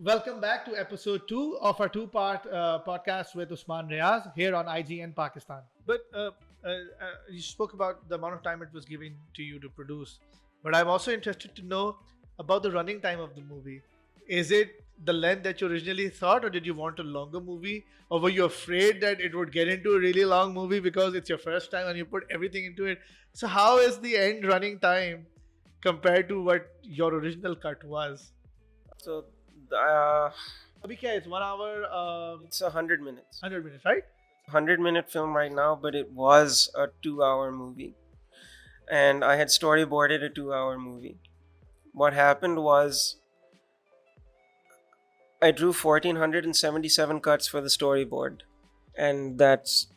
Welcome back to episode 2 of our two-part podcast with Usman Riaz here on IGN Pakistan. But you spoke about the amount of time it was given to you to produce. But I'm also interested to know about the running time of the movie. Is it the length that you originally thought, or did you want a longer movie? Or were you afraid that it would get into a really long movie because it's your first time and you put everything into it? So, how is the end running time compared to what your original cut was? So, uh, अभी क्या है? It's 1 hour, it's 100 minutes. 100 minutes, right? 100-minute film right now, but it was a 2-hour movie. And I had storyboarded a 2-hour movie. What happened was I drew 1,477 cuts for the storyboard. And that's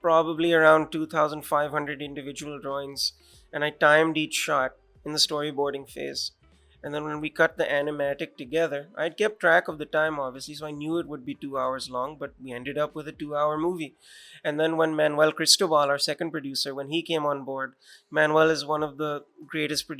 probably around 2,500 individual drawings. And I timed each shot in the storyboarding phase. And then when we cut the animatic together, I'd kept track of the time obviously, so I knew it would be 2 hours long, but we ended up with a 2-hour movie. And then when Manuel Cristobal, our second producer, when he came on board, Manuel is one of the greatest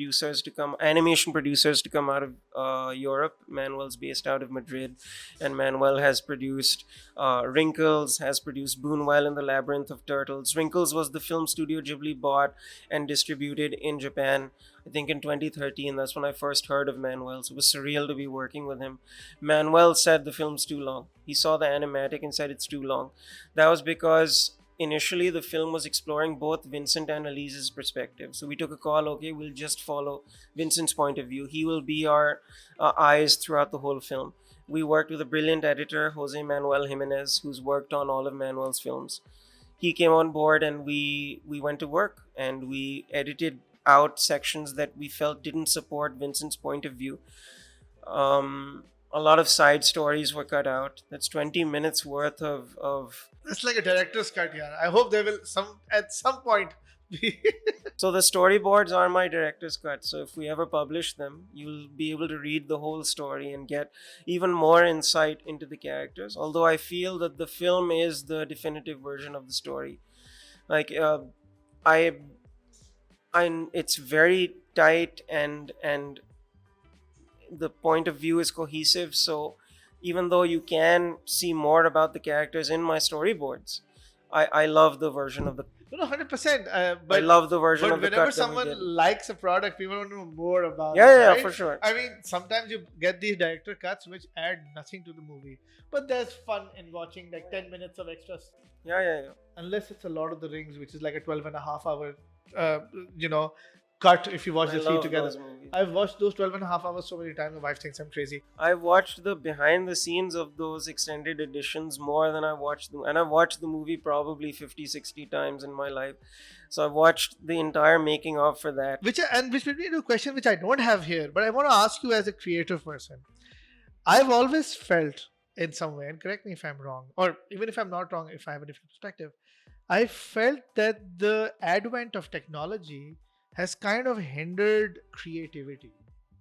animation producers to come out of Europe. Manuel's based out of Madrid, and Manuel has produced Wrinkles, has produced Boonwell in the Labyrinth of Turtles. Wrinkles was the film Studio Ghibli bought and distributed in Japan, I think in 2013. That's when I first heard of Manuel. So it was surreal to be working with him. Manuel said the film's too long. He saw the animatic and said it's too long. That was because initially the film was exploring both Vincent and Elise's perspective. So we took a call, okay, we'll just follow Vincent's point of view. He will be our eyes throughout the whole film. We worked with a brilliant editor, Jose Manuel Jimenez, who's worked on all of Manuel's films. He came on board and we went to work and we edited out sections that we felt didn't support Vincent's point of view. A lot of side stories were cut out. That's 20 minutes worth of It's like a director's cut here. I hope there will at some point be. So the storyboards are my director's cut. So if we ever publish them, you'll be able to read the whole story and get even more insight into the characters. Although I feel that the film is the definitive version of the story. Like it's very tight and the point of view is cohesive. So even though you can see more about the characters in my storyboards, I love the version of the. No, 100%. I love the version but of the whenever cut that we someone did. likes a product, people want to know more about it. Yeah, Right? for sure. I mean, sometimes you get these director cuts which add nothing to the movie, but there's fun in watching like 10 minutes of extras. Yeah. Unless it's a Lord of the Rings, which is like a 12 and a half hour, cut if you watch I the three love together. those movies. I've watched those 12 and a half hours so many times. My wife thinks I'm crazy. I've watched the behind the scenes of those extended editions more than I've watched them. And I've watched the movie probably 50, 60 times in my life. So I've watched the entire making of for that. Which brings me to a question which I don't have here, but I want to ask you as a creative person. I've always felt in some way, and correct me if I'm wrong, or even if I'm not wrong, if I have a different perspective, I felt that the advent of technology has kind of hindered creativity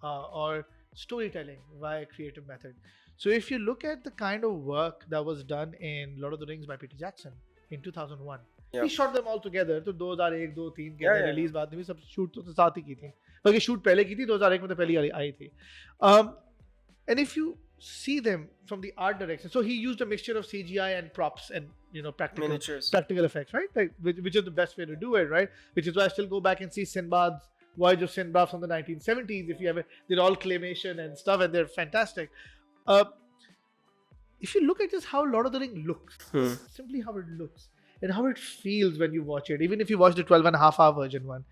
or storytelling via creative method. So if you look at the kind of work that was done in Lord of the Rings by Peter Jackson in 2001, Yeah. he shot them all together. तो 2001, 2, 3 के Yeah, अंदर yeah. Release बाद में भी सब shoot तो साथ ही की थी. बल्कि शूट पहले की थी 2001 में तो पहली आई थी. And if you see them from the art direction, so he used a mixture of CGI and props and Miniatures. practical effects, right? Like which is the best way to do it, right? Which is why I still go back and see Sinbad's Voyage of Sinbad from the 1970s. If you ever, they're all claymation and stuff, and they're fantastic. If you look at just how Lord of the Ring looks, simply how it looks and how it feels when you watch it, even if you watch the 12 and a half hour version one,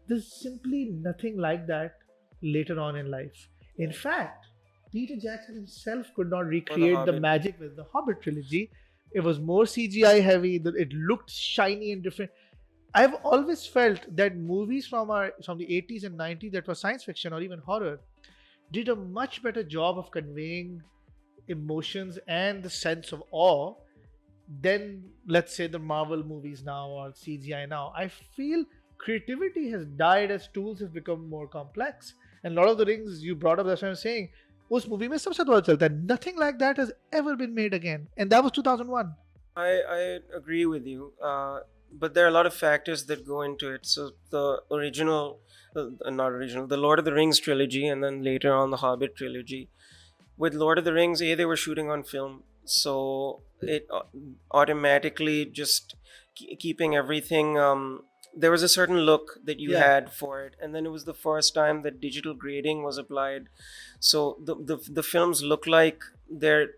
there's simply nothing like that later on in life. In fact, Peter Jackson himself could not recreate the Hobbit. magic with the Hobbit trilogy. It was more CGI heavy. It looked shiny and different. I've always felt that movies from the 80s and 90s that were science fiction or even horror did a much better job of conveying emotions and the sense of awe than, let's say, the Marvel movies now or CGI now. I feel creativity has died as tools have become more complex. And Lord of the Rings, you brought up, that's what I'm saying. उस movie में सबसे अच्छा चलता है. Nothing like that has ever been made again, and that was 2001. I agree with you, but there are a lot of factors that go into it. So the original, the Lord of the Rings trilogy, and then later on the Hobbit trilogy, with Lord of the Rings, they were shooting on film, so it automatically just keeping everything. There was a certain look that you Yeah. had for it, and then it was the first time that digital grading was applied, so the films look like they're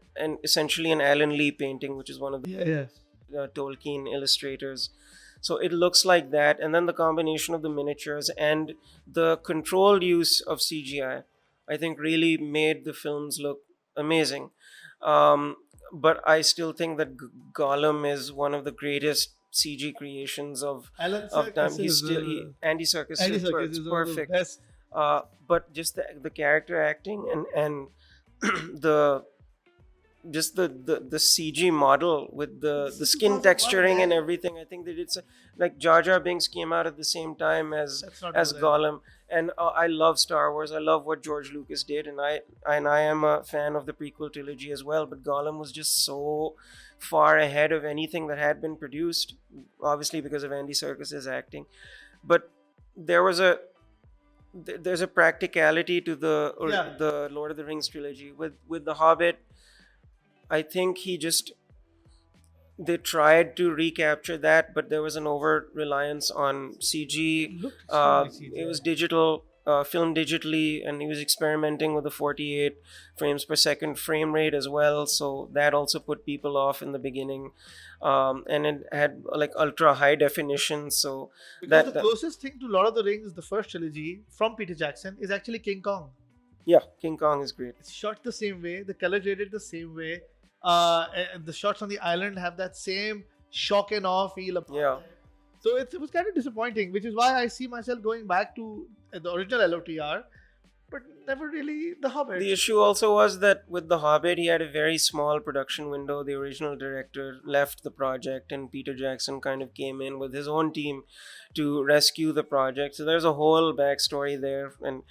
essentially an Alan Lee painting, which is one of Yeah. Yeah. the Tolkien illustrators. So it looks like that, and then the combination of the miniatures and the controlled use of CGI, I think, really made the films look amazing. Um, but I still think that Gollum is one of the greatest CG creations Alan of time. Serkis He's is still Andy Serkis. Andy Serkis It's is one of the perfect. best. But just the character acting and the just the CG model with It's the a skin 2001, texturing and man. everything. I think that it's like Jar Jar Binks came out at the same time Let's not go as there. Gollum, and I love Star Wars. I love what George Lucas did, and I am a fan of the prequel trilogy as well. But Gollum was just so far ahead of anything that had been produced, obviously because of Andy Serkis's acting. But there was a there's a practicality to Yeah. the Lord of the Rings trilogy with the Hobbit. I think they tried to recapture that, but there was an over reliance on CG. Looked extremely It CGI. was digital, filmed digitally, and he was experimenting with the 48 frames per second frame rate as well. So that also put people off in the beginning. And it had like ultra high definition. So Because the that closest thing to Lord of the Rings, the first trilogy from Peter Jackson, is actually King Kong. yeah, King Kong is great. It's shot the same way, the color graded the same way. And the shots on the island have that same shock and awe feel about Yeah. it. So it was kind of disappointing, which is why I see myself going back to the original LOTR, but never really The Hobbit. The issue also was that with The Hobbit, he had a very small production window. The original director left the project, and Peter Jackson kind of came in with his own team to rescue the project. So there's a whole backstory there, and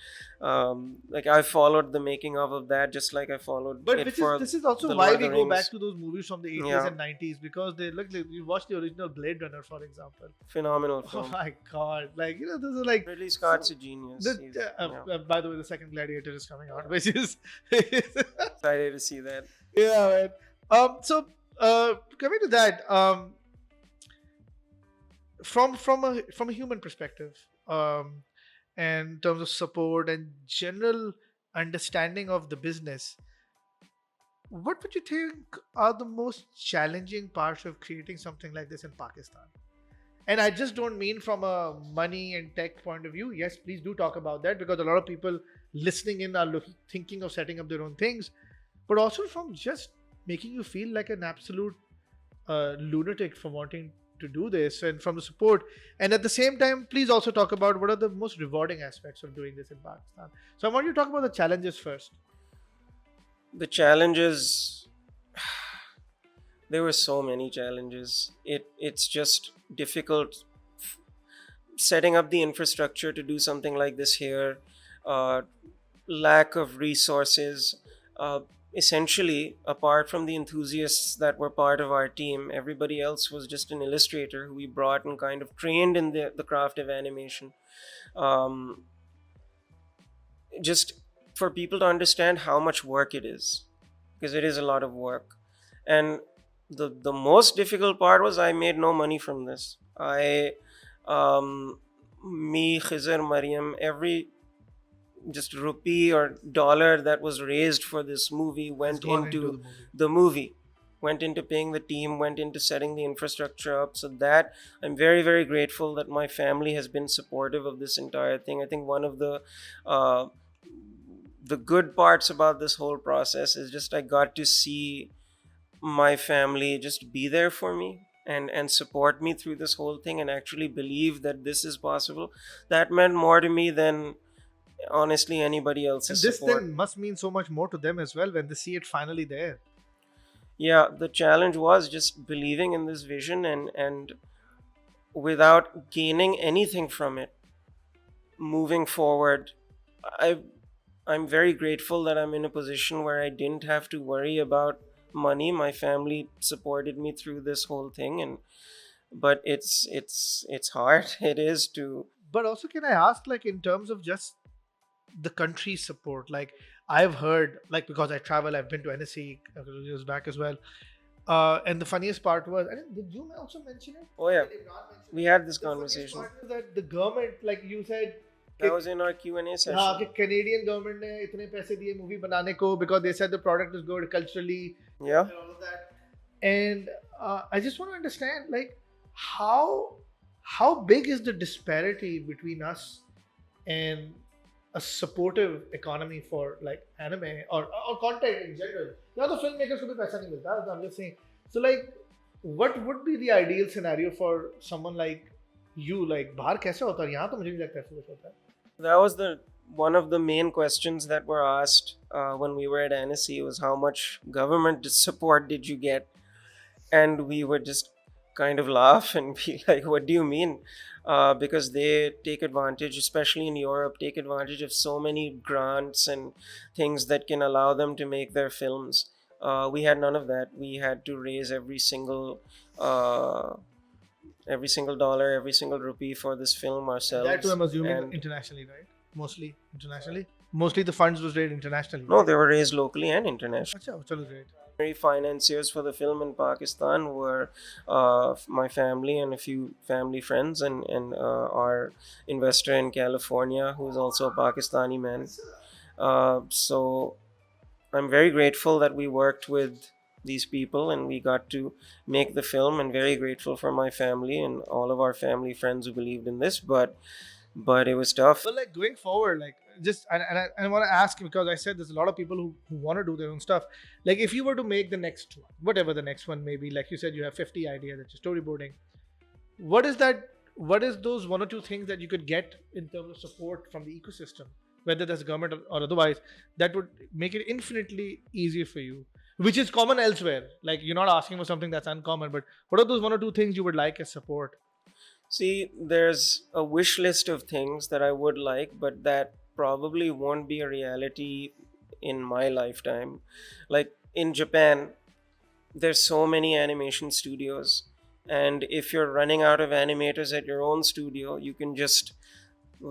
like I followed the making of that, just like I followed But it which is for this is also the why Lord of we the go back Rings. to those movies from the 80s Yeah, and 90s, because they look like you watch the original Blade Runner, for example. phenomenal Oh film. my god! Like, those are like Ridley Scott's a genius. Yeah. by the way, the second Gladiator is coming out, which is Excited to see that. yeah, man. So coming to that, from a human perspective, and in terms of support and general understanding of the business, what would you think are the most challenging parts of creating something like this in Pakistan? And I just don't mean from a money and tech point of view. Yes, please do talk about that, because a lot of people listening in are thinking of setting up their own things, but also from just making you feel like an absolute lunatic for wanting to do this, and from the support. And at the same time, please also talk about what are the most rewarding aspects of doing this in Pakistan. So I want you to talk about the challenges first. The challenges, there were so many challenges. It's just difficult setting up the infrastructure to do something like this here. uh, Lack of resources. uh, Essentially, apart from the enthusiasts that were part of our team, everybody else was just an illustrator who we brought and kind of trained in the craft of animation. um, just for people to understand how much work it is, because it is a lot of work. And the most difficult part was I made no money from this. I Me, Khizr, Mariam, every just rupee or dollar that was raised for this movie Has went gone into into the movie. the movie, went into paying the team, went into setting the infrastructure up. So that I'm very, very grateful that my family has been supportive of this entire thing. I think one of uh, the good parts about this whole process is just I got to see my family just be there for me and support me through this whole thing and actually believe that this is possible. That meant more to me than honestly anybody And else's this support. then must mean so much more to them as well when they see it finally there. Yeah, the challenge was just believing in this vision and without gaining anything from it, moving forward. I I'm very grateful that I'm in a position where I didn't have to worry about money. My family supported me through this whole thing, and but it's hard. It is to But also, can I ask, like, in terms of just the country's support, like, I've heard, like, because I travel, I've been to NSE a couple of years back as well. And the funniest part was, did you also mention it? Oh yeah, Did Imran mention we it? had this The funniest conversation. part was that the government, like you said, That was in our Q&A हाँ session. कि Canadian government ने इतने पैसे दिए movie बनाने को because they said the product is good culturally Yeah. and all of that. And I just want to understand, like, how big is the disparity between us and a supportive economy for like anime or content in general. Yeah, the filmmakers को भी पैसा नहीं मिलता. I'm just saying. So like, what would be the ideal scenario for someone like you? Like, बाहर कैसे होता है? यहाँ तो मुझे नहीं लगता ऐसा कुछ होता है. That was the one of the main questions that were asked when we were at NSC was how much government support did you get? And we would just kind of laugh and be like, what do you mean? Because they take advantage, especially in Europe, take advantage of so many grants and things that can allow them to make their films. We had none of that. We had to raise every single dollar, every single rupee for this film ourselves. That too, I'm assuming And internationally, right? Mostly internationally. Mostly the funds was raised internationally. no, they were raised locally and internationally. अच्छा, चलो great. Financiers for the film in Pakistan were my family and a few family friends, and our investor in California, who's also a Pakistani man. So I'm very grateful that we worked with these people and we got to make the film, and very grateful for my family and all of our family friends who believed in this. But it was tough. But like going forward, like just I want to ask, because I said there's a lot of people who want to do their own stuff. Like if you were to make the next one, whatever the next one may be, like you said, you have 50 ideas that you're storyboarding. What is that? What is those one or two things that you could get in terms of support from the ecosystem, whether that's government or otherwise, that would make it infinitely easier for you, which is common elsewhere. Like you're not asking for something that's uncommon, but what are those one or two things you would like as support? See, there's a wish list of things that I would like, but that probably won't be a reality in my lifetime. Like in Japan, there's so many animation studios, and if you're running out of animators at your own studio, you can just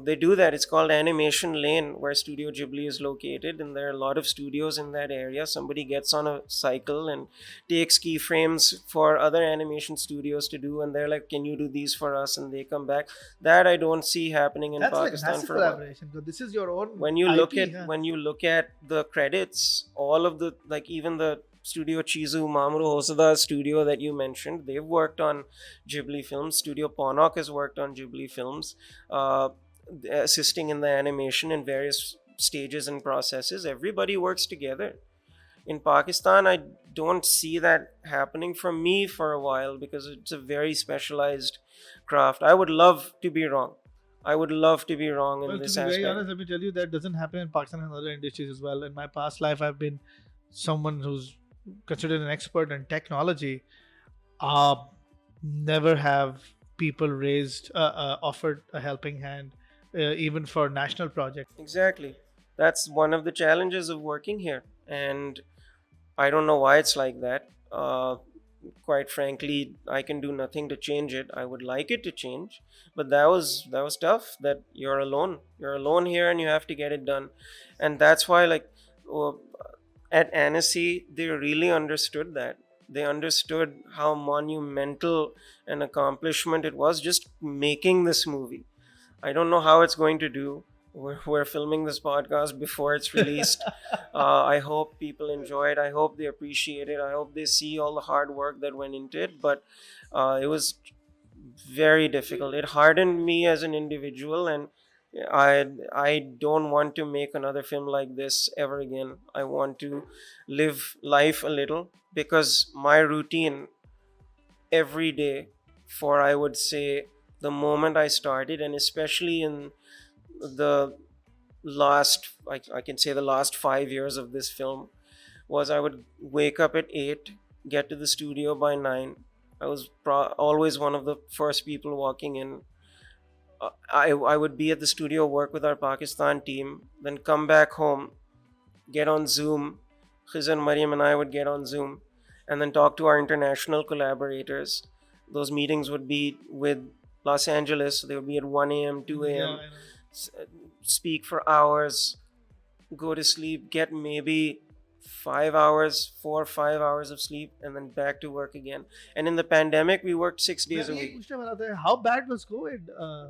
they do that. It's called Animation Lane, where Studio Ghibli is located, and there are a lot of studios in that area. Somebody gets on a cycle and takes keyframes for other animation studios to do, and they're like, "Can you do these for us?" And they come back. That I don't see happening in That's like Pakistan massive for a while. collaboration. Because this is your own When you IP, look at huh? when you look at the credits, all of the, like, even the Studio Chizu Mamoru Hosada's studio that you mentioned, they've worked on Ghibli films. Studio Ponok has worked on Ghibli films. Assisting in the animation in various stages and processes. Everybody works together. In Pakistan, I don't see that happening for me for a while because it's a very specialized craft. I would love to be wrong. I would love to be wrong in Well, to this be very aspect. honest, let me tell you that doesn't happen in Pakistan and other industries as well. In my past life, I've been someone who's considered an expert in technology. Uh, Never have people offered a helping hand, even for national projects. Exactly. That's one of the challenges of working here. And I don't know why it's like that. Quite frankly, I can do nothing to change it. I would like it to change, but that was tough. That you're alone. You're alone here, and you have to get it done. And that's why, like, oh, at Annecy, they really understood that. They understood how monumental an accomplishment it was just making this movie. I don't know how it's going to do. We're filming this podcast before it's released. I hope people enjoy it. I hope they appreciate it. I hope they see all the hard work that went into it. But it was very difficult. It hardened me as an individual, and I don't want to make another film like this ever again. I want to live life a little, because my routine every day, for I would say the moment I started, and especially in the I can say the last 5 years of this film, was I would wake up at 8, get to the studio by 9. I was always one of the first people walking in. I would be at the studio, work with our Pakistan team, then come back home, get on Zoom. Khizan, Mariam, and I would get on Zoom and then talk to our international collaborators. Those meetings would be with Los Angeles. They would be at 1 a.m., 2 a.m., Yeah, I know. speak for hours. go to sleep, get maybe 5 hours, 4 or 5 hours of sleep, and then back to work again. And in the pandemic, we worked 6 days मैं a यही week. पूछने वाला था, how bad was COVID?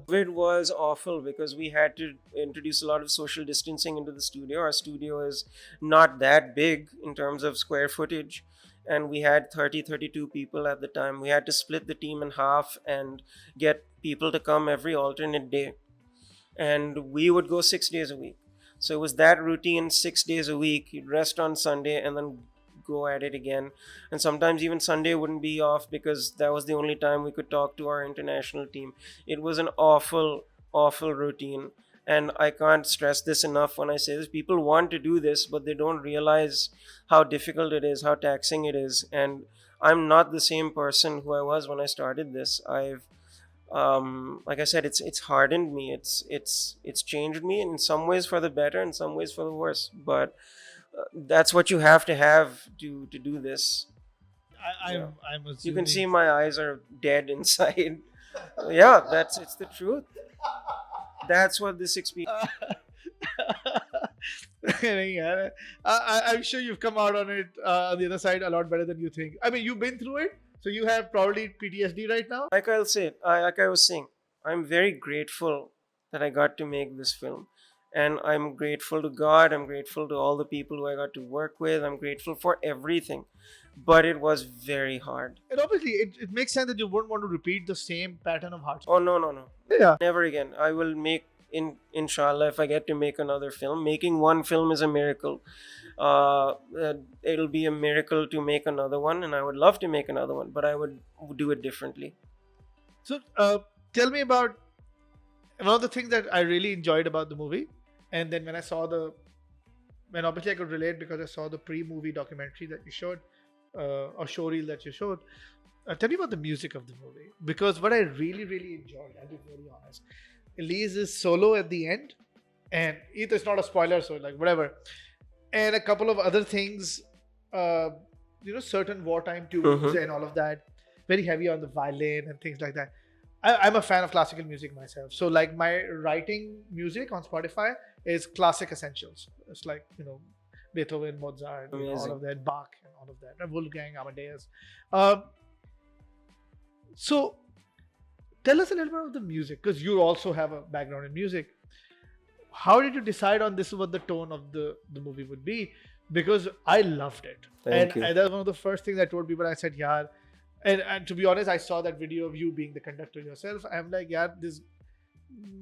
COVID was awful because we had to introduce a lot of social distancing into the studio. Our studio is not that big in terms of square footage, and we had 32 people at the time. We had to split the team in half and get people to come every alternate day. And we would go 6 days a week. So it was that routine, 6 days a week. You'd rest on Sunday and then go at it again. And sometimes even Sunday wouldn't be off because that was the only time we could talk to our international team. It was an awful, awful routine. And I can't stress this enough when I say this. People want to do this, but they don't realize how difficult it is, how taxing it is. And I'm not the same person who I was when I started this. Like I said, it's hardened me. It's changed me in some ways for the better, in some ways for the worse. But that's what you have to do this. Yeah. I'm You can see assuming. my eyes are dead inside. Yeah, it's the truth. That's what this experience. नहीं यार, I'm sure you've come out on it on the other side a lot better than you think. I mean, you've been through it, so you have probably PTSD right now. Like I was saying, I'm very grateful that I got to make this film. And I'm grateful to God. I'm grateful to all the people who I got to work with. I'm grateful for everything. But it was very hard. And obviously, it makes sense that you wouldn't want to repeat the same pattern of hardship. Oh, no, no, no. Yeah. Never again. I will make, inshallah, if I get to make another film. Making one film is a miracle. It'll be a miracle to make another one. And I would love to make another one. But I would do it differently. So, tell me about one of the things that I really enjoyed about the movie. And then when I saw when obviously I could relate because I saw the pre-movie documentary that you showed, or showreel that you showed. Tell me about the music of the movie, because what I really, really enjoyed, I'll be very honest, Elise's solo at the end, and it's not a spoiler, so like whatever, and a couple of other things, certain wartime tunes and all of that, very heavy on the violin and things like that. I'm a fan of classical music myself, so like my writing music on Spotify is classic essentials. It's like Beethoven, Mozart, all of that, Bach, and all of that, Wolfgang Amadeus. So tell us a little bit about the music, because you also have a background in music. How did you decide on this is what the tone of the movie would be? Because I loved it. Thank you. And that's one of the first things I told people. I said, yeah. And to be honest, I saw that video of you being the conductor yourself. I'm like, यार, this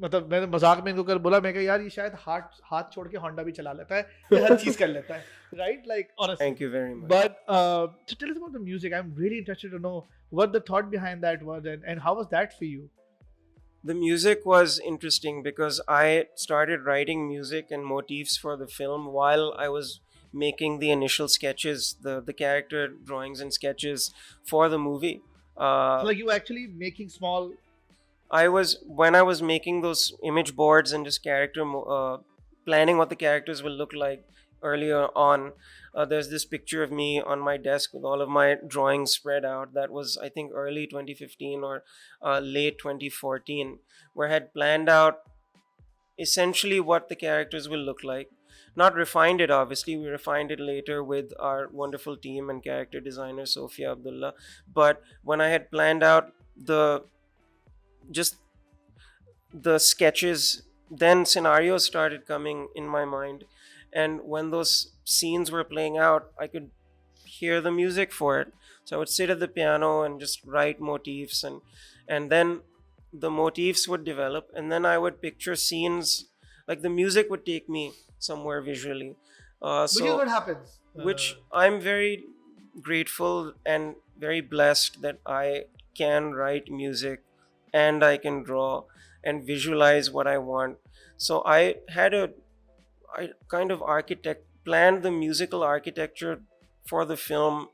मतलब मैंने मजाक में इनको कर बोला, मैं कहा यार ये शायद हाथ छोड़ के होंडा भी चला लेता है, ये हर चीज कर लेता है, right? Like honestly. Thank you very much. But so tell us about the music. I'm really interested to know what the thought behind that was, and how was that for you? The music was interesting because I started writing music and motifs for the film while I was making the initial sketches, the character drawings and sketches for the movie. So like you actually making small. When I was making those image boards and just planning what the characters will look like earlier on. There's this picture of me on my desk with all of my drawings spread out. That was, I think, early 2015 or late 2014, where I had planned out essentially what the characters will look like. Not refined it, obviously. We refined it later with our wonderful team and character designer, Sophia Abdullah. But when I had planned out the sketches, then scenarios started coming in my mind. And when those scenes were playing out, I could hear the music for it. So I would sit at the piano and just write motifs, and then the motifs would develop, and then I would picture scenes, like the music would take me somewhere visually. Which is what happens. Which I'm very grateful and very blessed that I can write music and I can draw and visualize what I want. So I kind of planned the musical architecture for the film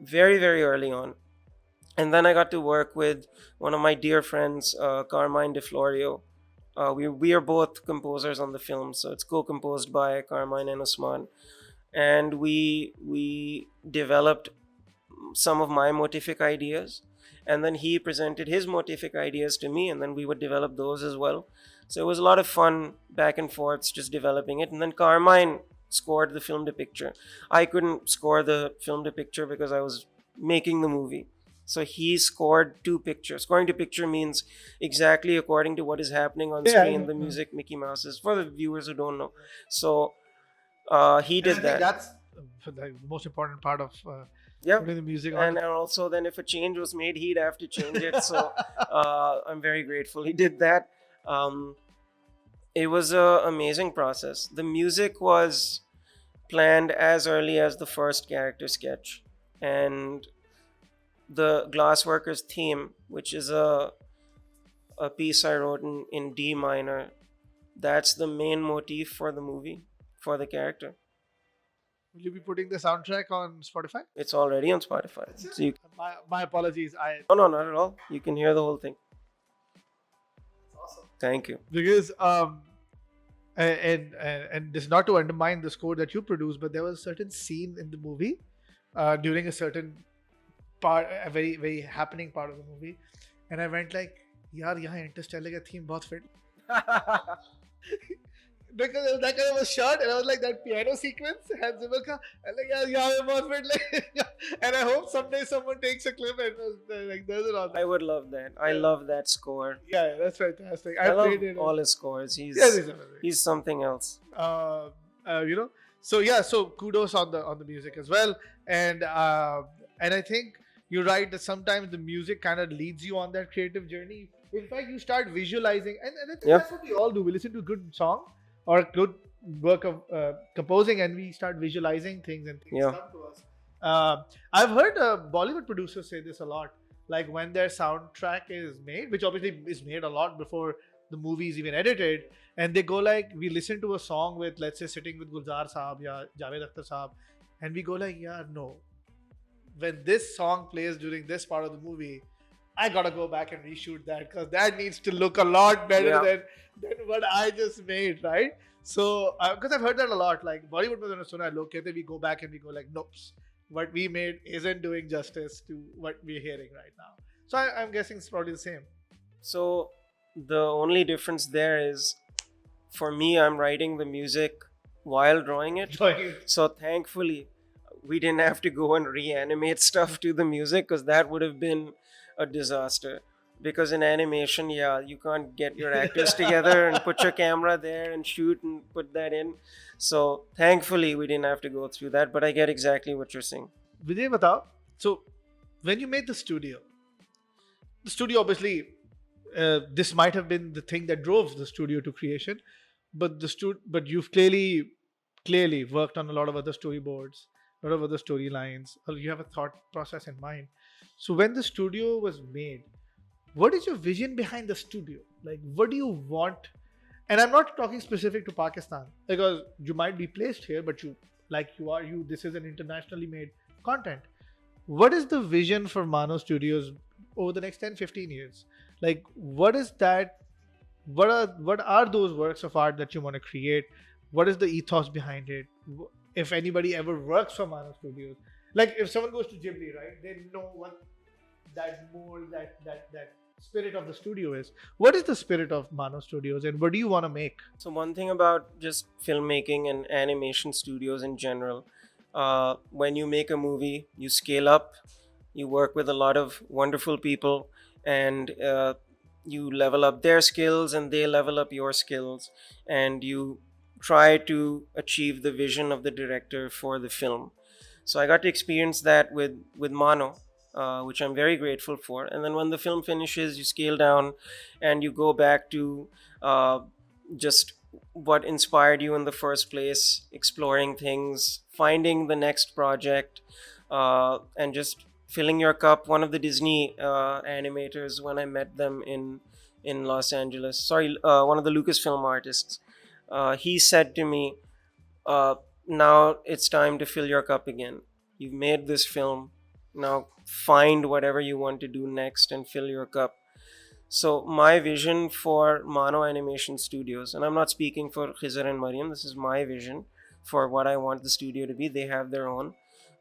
very, very early on. And then I got to work with one of my dear friends, Carmine DeFlorio. We are both composers on the film, so it's co-composed by Carmine and Usman. And we developed some of my motific ideas, and then he presented his motific ideas to me, and then we would develop those as well. So it was a lot of fun back and forth just developing it. And then Carmine scored the film to picture. I couldn't score the film to picture because I was making the movie. So he scored two pictures. Scoring to picture means exactly according to what is happening on Yeah, I screen, know. the music, Mickey Mouse's, for the viewers who don't know. So he And I did think that. that's the most important part of Yeah. putting the music And on. also, then if a change was made, he'd have to change it. So I'm very grateful he did that. Um, it was a amazing process. The music was planned as early as the first character sketch, and the Glassworker's theme, which is a piece I wrote in D minor, that's the main motif for the movie, for the character. Will you be putting the soundtrack on Spotify? It's already on Spotify. So you, My apologies. no, not at all. You can hear the whole thing. Thank you. Because and this is not to undermine the score that you produced, but there was a certain scene in the movie during a certain part, a very very happening part of the movie, and I went like, "Yaar, यहाँ Interstellar का theme बहुत fit." Because that kind of a shot, and I was like that piano sequence, Hans Zimmer ka, and like yeah, बहुत fit like, and I hope someday someone takes a clip and like does it on. I would love that. I love that score. Yeah, that's fantastic. I love played it. all his scores. Yeah, this is amazing. He's something else. You know, so yeah, so kudos on the music as well, and I think you're right that sometimes the music kind of leads you on that creative journey. In fact, you start visualizing, and I think Yeah. that's what we all do. We listen to a good song or a good work of composing, and we start visualizing things, and things Yeah. come to us. I've heard Bollywood producers say this a lot. Like when their soundtrack is made, which obviously is made a lot before the movie is even edited, and they go like, we listen to a song with, let's say, sitting with Gulzar Saab or Javed Akhtar Saab, and we go like, yeah, no. When this song plays during this part of the movie, I gotta go back and reshoot that because that needs to look a lot better Yeah. than what I just made, right? So, because I've heard that a lot, like Bollywood mein suna log kehte, we go back and we go like, nope, what we made isn't doing justice to what we're hearing right now. So I'm guessing it's probably the same. So the only difference there is, for me, I'm writing the music while drawing it. So thankfully, we didn't have to go and reanimate stuff to the music because that would have been a disaster. Because in animation, yeah, you can't get your actors together and put your camera there and shoot and put that in. So thankfully, we didn't have to go through that. But I get exactly what you're saying. Vijay, batao. So when you made the studio obviously, this might have been the thing that drove the studio to creation, but but you've clearly worked on a lot of other storyboards, a lot of other storylines, or you have a thought process in mind. So when the studio was made, what is your vision behind the studio? Like, what do you want? And I'm not talking specific to Pakistan because you might be placed here, but this is an internationally made content. What is the vision for Mano Studios over the next 10-15 years? Like, what is that? What are those works of art that you want to create? What is the ethos behind it? If anybody ever works for Mano Studios, like if someone goes to Ghibli, right, they know what that mold, that spirit of the studio is. What is the spirit of Mano Studios, and what do you want to make? So one thing about just filmmaking and animation studios in general, when you make a movie, you scale up, you work with a lot of wonderful people, and you level up their skills and they level up your skills, and you try to achieve the vision of the director for the film. So I got to experience that with Mano, which I'm very grateful for. And then when the film finishes, you scale down and you go back to just what inspired you in the first place, exploring things, finding the next project, and just filling your cup. One of the Disney animators, when I met them in Los Angeles, one of the Lucasfilm artists, he said to me, now it's time to fill your cup again. You've made this film. Now find whatever you want to do next and fill your cup. So my vision for Mano Animation Studios, and I'm not speaking for Khizr and Mariam, this is my vision for what I want the studio to be. They have their own.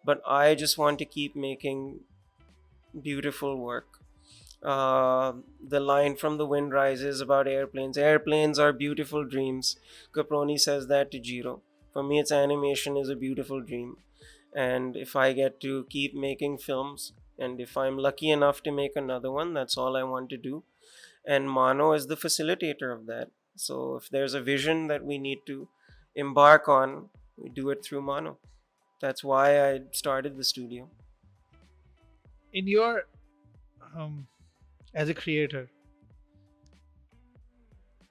But I just want to keep making beautiful work. uh, the line from The Wind Rises about airplanes. Airplanes are beautiful dreams. Caproni says that to Jiro. For me, its animation is a beautiful dream. And if I get to keep making films, and if I'm lucky enough to make another one, that's all I want to do. And Mano is the facilitator of that. So if there's a vision that we need to embark on, we do it through Mano. That's why I started the studio. In your um, as a creator,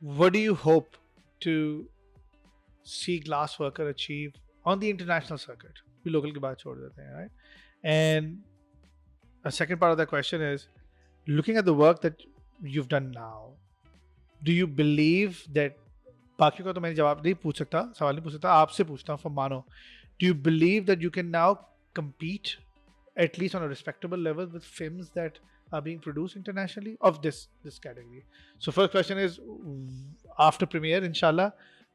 what do you hope to see Glassworker achieve on the international circuit? We local की बात छोड़ देते हैं, right? And a second part of that question is, looking at the work that you've done now, do you believe that बाकियों का तो मैंने जवाब नहीं पूछ सकता, सवाल नहीं पूछ सकता, आपसे पूछता हूँ for Mano. Do you believe that you can now compete at least on a respectable level with films that are being produced internationally of this category? So first question is, after premiere, inshallah,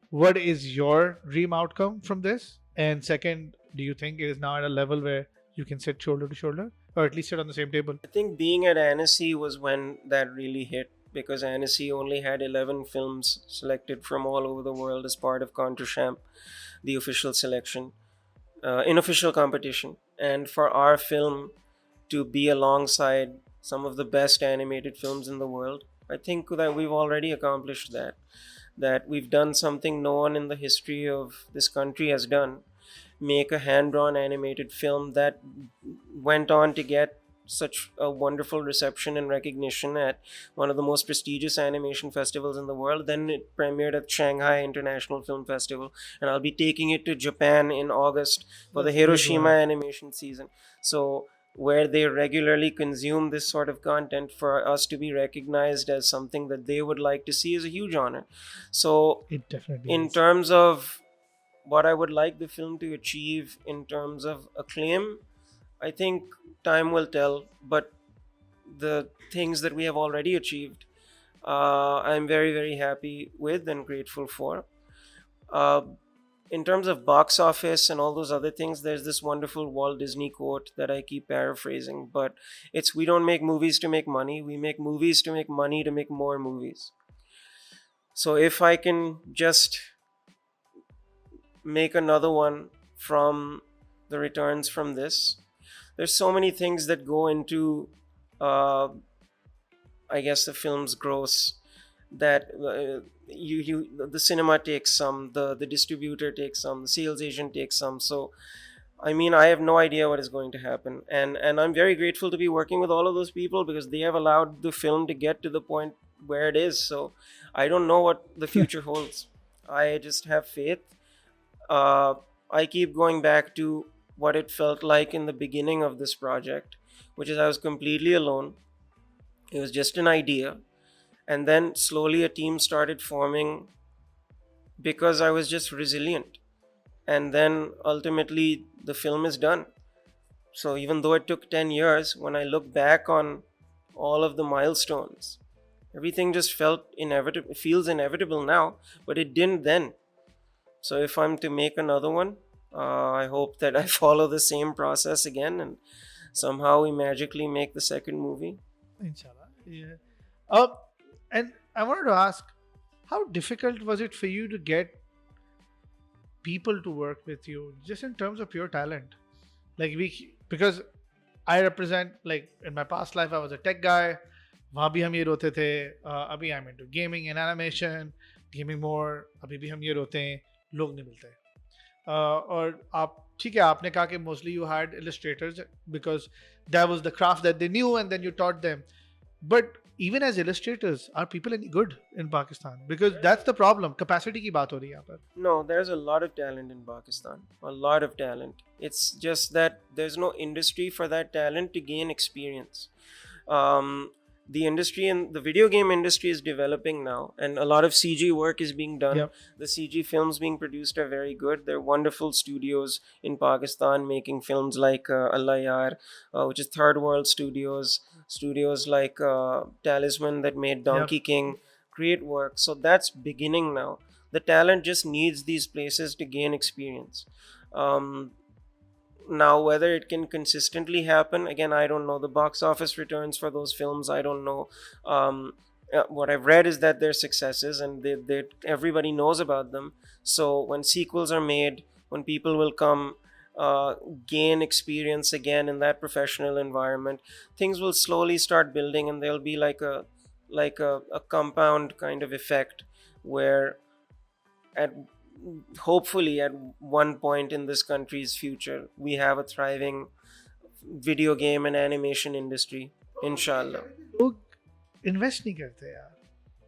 what is your dream outcome from this? And second, do you think it is now at a level where you can sit shoulder to shoulder, or at least sit on the same table? I think being at Annecy was when that really hit, because Annecy only had 11 films selected from all over the world as part of Contrechamp, the official selection, unofficial competition. And for our film to be alongside some of the best animated films in the world, I think that we've already accomplished that. That we've done something no one in the history of this country has done. Make a hand drawn animated film that went on to get such a wonderful reception and recognition at one of the most prestigious animation festivals in the world. Then it premiered at Shanghai International Film Festival, and I'll be taking it to Japan in August for the That's a big Hiroshima one. animation season. So, where they regularly consume this sort of content, for us to be recognized as something that they would like to see is a huge honor. So, It definitely in is. terms of what I would like the film to achieve in terms of acclaim, I think time will tell. But the things that we have already achieved, I'm very, very happy with and grateful for. Uh, in terms of box office and all those other things, there's this wonderful Walt Disney quote that I keep paraphrasing, but it's, we don't make movies to make money, we make movies to make money to make more movies. So if I can just make another one from the returns from this, there's so many things that go into, uh, I guess, the film's gross, that the cinema takes some, the distributor takes some, the sales agent takes some. So I mean, I have no idea what is going to happen, and I'm very grateful to be working with all of those people, because they have allowed the film to get to the point where it is. So I don't know what the future holds. I just have faith. uh, I keep going back to what it felt like in the beginning of this project, which is I was completely alone. It was just an idea. And then slowly a team started forming because I was just resilient. And then ultimately the film is done. So even though it took 10 years, when I look back on all of the milestones, everything just felt inevitable. It feels inevitable now, but it didn't then. So if I'm to make another one, I hope that I follow the same process again, and somehow we magically make the second movie. Inshallah. Yeah. Uh, and I wanted to ask, how difficult was it for you to get people to work with you, just in terms of pure talent? Like because I represent, like in my past life, I was a tech guy. वहाँ भी हम ये रोते थे. अभी I'm into gaming and animation, gaming more. अभी भी हम ये रोते हैं, लोग नहीं मिलते. और आप ठीक है, आपने कहा कि mostly you hired illustrators because that was the craft that they knew and then you taught them. But even as illustrators, are people any good in Pakistan? Because that's the problem. Capacity की बात हो रही है यहाँ पर. No, there's a lot of talent in Pakistan. A lot of talent. It's just that there's no industry for that talent to gain experience. The industry and the video game industry is developing now, and a lot of CG work is being done. Yep. The CG films being produced are very good. There are wonderful studios in Pakistan making films like Allah Yar, which is Third World Studios. Studios like Talisman that made Donkey Yep. King. Great work. So that's beginning now. The talent just needs these places to gain experience. Um, Now, whether it can consistently happen, again, I don't know. The box office returns for those films, I don't know. What I've read is that they're successes, and everybody knows about them. So when sequels are made, when people will come, uh, gain experience again in that professional environment, things will slowly start building, and there'll be a compound kind of effect where at hopefully at one point in this country's future we have a thriving video game and animation industry, inshallah. लोग invest नहीं करते यार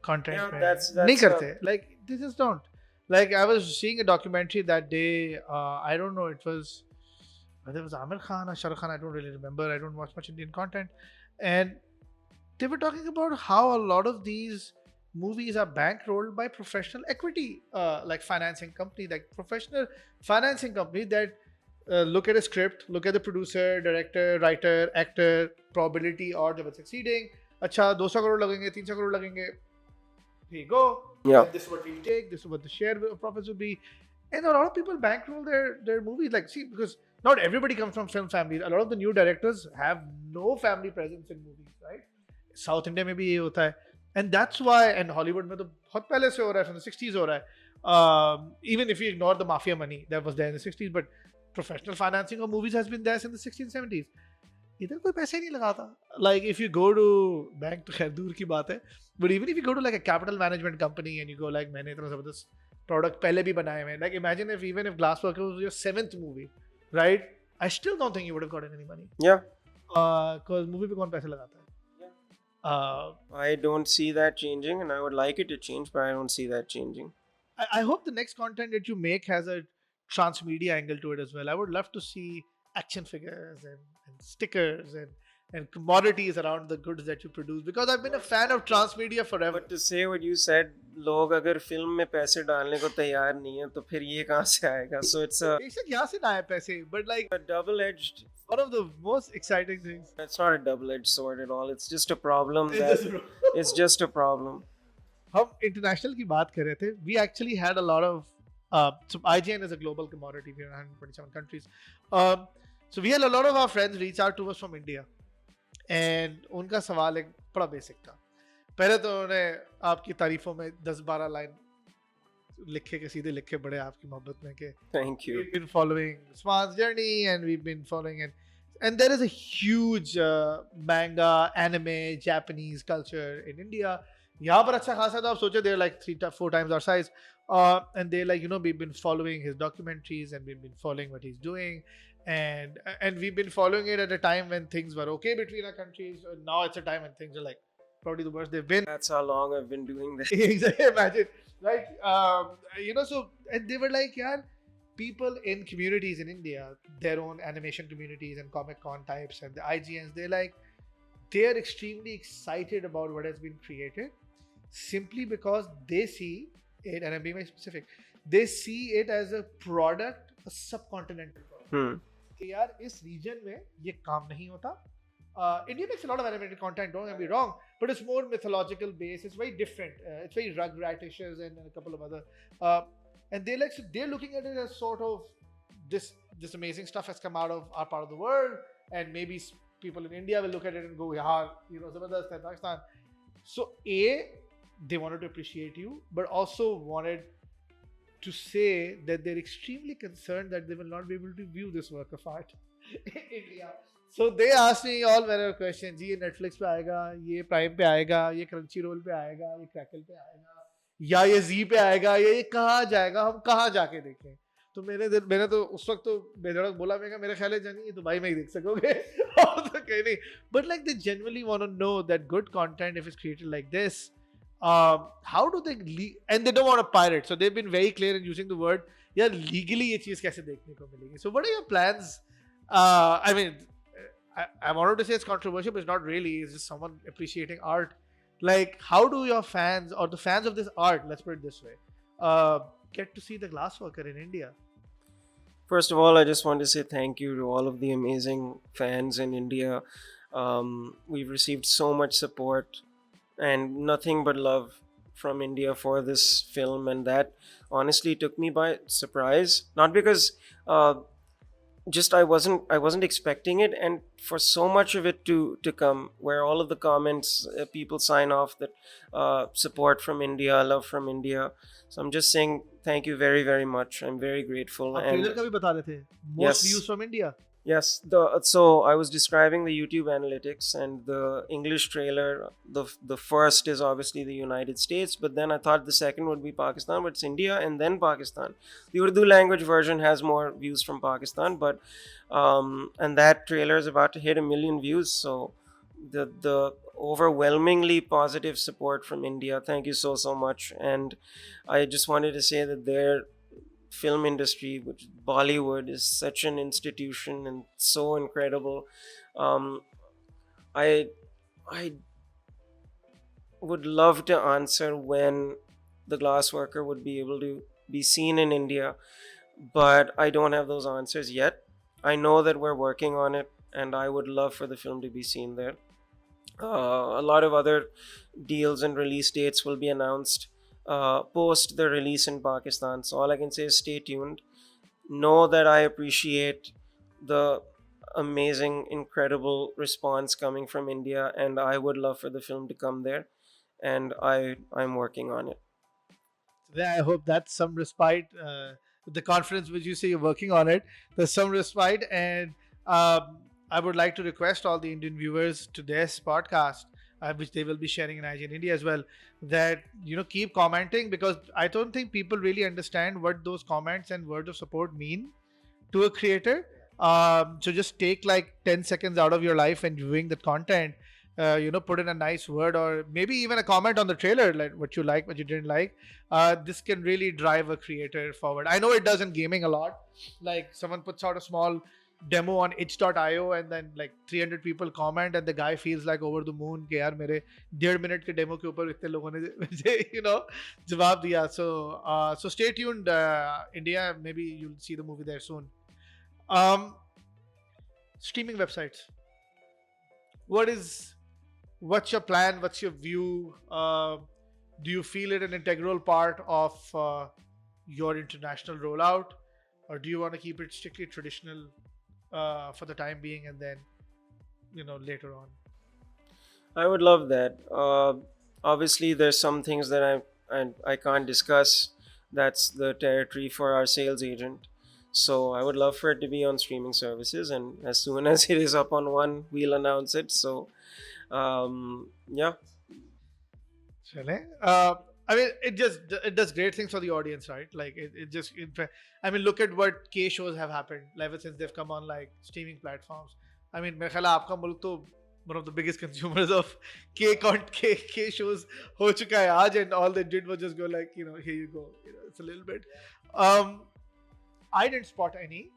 content Yeah, पे that's नहीं that's करते like they just don't. Like I was seeing a documentary that day. I don't know. It was whether it was Amir Khan or Shah Rukh Khan. I don't really remember. I don't watch much Indian content, and they were talking about how a lot of these movies are bankrolled by professional equity, like financing company, like professional financing company that look at a script, look at the producer, director, writer, actor, probability odds of it succeeding. अच्छा 200 crore लगेंगे 300 crore लगेंगे, here you go. Yeah. And this is what we take, this is what the share profits will be. And a lot of people bankroll their movies. Like, see, because not everybody comes from film families. A lot of the new directors have no family presence in movies, right? South India में भी ये होता है. And that's why, and Hollywood में तो बहुत पहले से हो रहा है, from the 60s हो रहा है. Even if you ignore the mafia money that was there in the 60s, but professional financing of movies has been there since the 60s and 70s. इधर कोई पैसे नहीं लगाता. Like if you go to bank, तो खैर दूर की बात है, but even if you go to like a capital management company and you go like मैंने इतना ज़बरदस्त product पहले भी बनाए हुए हैं, like imagine if even if Glassworker was your 7th movie, right? I still don't think you would have gotten any money. Yeah. Because movie पे कौन पैसे लगाता है? I don't see that changing, and I would like it to change, but I don't see that changing. I hope the next content that you make has a transmedia angle to it as well. I would love to see action figures and stickers and commodities around the goods that you produce, because I've been a fan of transmedia forever. But to say what you said, लोग अगर film में पैसे डालने को तैयार नहीं है तो फिर ये कहाँ से आएगा? So it's बेशक यहाँ से ना आए पैसे, but like a double-edged. one of the most exciting things. It's not a double-edged sword at all. It's just a problem. It's just a problem. हम international की बात कर रहे थे. We actually had a lot of so IGN is a global commodity. We're in 127 countries. So we had a lot of our friends reach out to us from India, and उनका सवाल एक बड़ा basic था. पहले तो उन्होंने आपकी तारीफों में 10-12 लाइन लिखे के सीधे लिखे बड़े आपकी मोहब्बत में के Thank you. we've been following Usman's journey and we've been following it. And there is a huge manga, anime, Japanese culture in India. यहाँ पर अच्छा खासा था. आप सोचे they're like 3-4 times our size. And they're like, we've been following his documentaries and we've been following what he's doing. And we've been following it at a time when things were okay between our countries. Now it's a time when things are like probably the worst they've been. That's how long I've been doing this. Exactly, imagine. Right? So, and they were like, yeah, people in communities in India, their own animation communities and Comic Con types and the IGNs, they're extremely excited about what has been created simply because they see it, and I'm being very specific, they see it as a product, a subcontinental product. कि यार इस region में ये काम नहीं होता. India makes a lot of animated content, don't get me wrong, but it's more mythological based. It's very different. It's very Rugratish and a couple of other. And they're looking at it as sort of this amazing stuff has come out of our part of the world, and maybe people in India will look at it and go, yeah, Zabardast hai Pakistan. So they wanted to appreciate you, but also wanted to say that they're extremely concerned that they will not be able to view this work of art in India. So they asked me all manner of questions. ये Netflix पे आएगा, ये Prime पे आएगा, ये Crunchyroll पे आएगा, ये Crackle पे आएगा, या ये Z पे आएगा, या ये कहाँ जाएगा, हम कहाँ जाके देखें? तो मैंने तो उस वक्त तो बेधड़क बोला, मैं मेरा ख्याल है जानी ये दुबई में ही देख सकोगे, और तो कहीं नहीं. But like they genuinely want to know that good content, if it's created like this, how do they and they don't want to pirate, so they've been very clear in using the word, yeah, legally ये चीज कैसे देखने को मिलेगी. So what are your plans? I mean, I wanted to say it's controversial, but it's not really. It's just someone appreciating art. Like, how do your fans or the fans of this art, let's put it this way, get to see the Glassworker in India? First of all, I just want to say thank you to all of the amazing fans in India. We've received so much support and nothing but love from India for this film, and that honestly took me by surprise. Not because just I wasn't expecting it, and for so much of it to come, where all of the comments, people sign off that support from India, love from India. So I'm just saying thank you very very much. I'm very grateful. आप And trailer का भी बता रहे थे, most views yes, from India. yes, so I was describing the YouTube analytics, and the English trailer. The first is obviously the United States, but then I thought the second would be Pakistan, but it's India and then Pakistan. The Urdu language version has more views from Pakistan, but and that trailer is about to hit 1 million views. So the overwhelmingly positive support from India. Thank you so much, and I just wanted to say that their film industry, which Bollywood, is such an institution and so incredible. Um, I I would love to answer when the Glassworker would be able to be seen in India, but I don't have those answers yet. I know that we're working on it, and I would love for the film to be seen there. A lot of other deals and release dates will be announced post the release in Pakistan. So all I can say is stay tuned. Know that I appreciate the amazing, incredible response coming from India, and I would love for the film to come there, and I'm working on it. I hope that's some respite. With the confidence which you say you're working on it, there's some respite. And I would like to request all the Indian viewers to this podcast, which they will be sharing in IGN India as well, that keep commenting, because I don't think people really understand what those comments and words of support mean to a creator. So just take like 10 seconds out of your life and viewing the content. Put in a nice word or maybe even a comment on the trailer, like what you like, what you didn't like. This can really drive a creator forward. I know it does in gaming a lot. Like someone puts out a small demo on itch.io and then like 300 people comment and the guy feels like over the moon कि यार मेरे 1.5 minute के demo के ऊपर इतने लोगों ने मुझे जवाब दिया. So stay tuned, India. Maybe you'll see the movie there soon. um Streaming websites, what is what's your plan, what's your view? Do you feel it an integral part of your international rollout, or do you want to keep it strictly traditional for the time being, and then later on? I would love that. Obviously, there's some things that I can't discuss. That's the territory for our sales agent. So I would love for it to be on streaming services, and as soon as it is up on one, we'll announce it. So, yeah. Chale. I mean, it does great things for the audience, right? Like it just in fact, I mean, look at what K shows have happened ever since they've come on like streaming platforms. I mean, मेरे ख्याल है आपका मुल्क तो one of the biggest consumers of K shows हो चुका है आज, and all they did was just go like, here you go. It's a little bit. Um, I didn't spot any.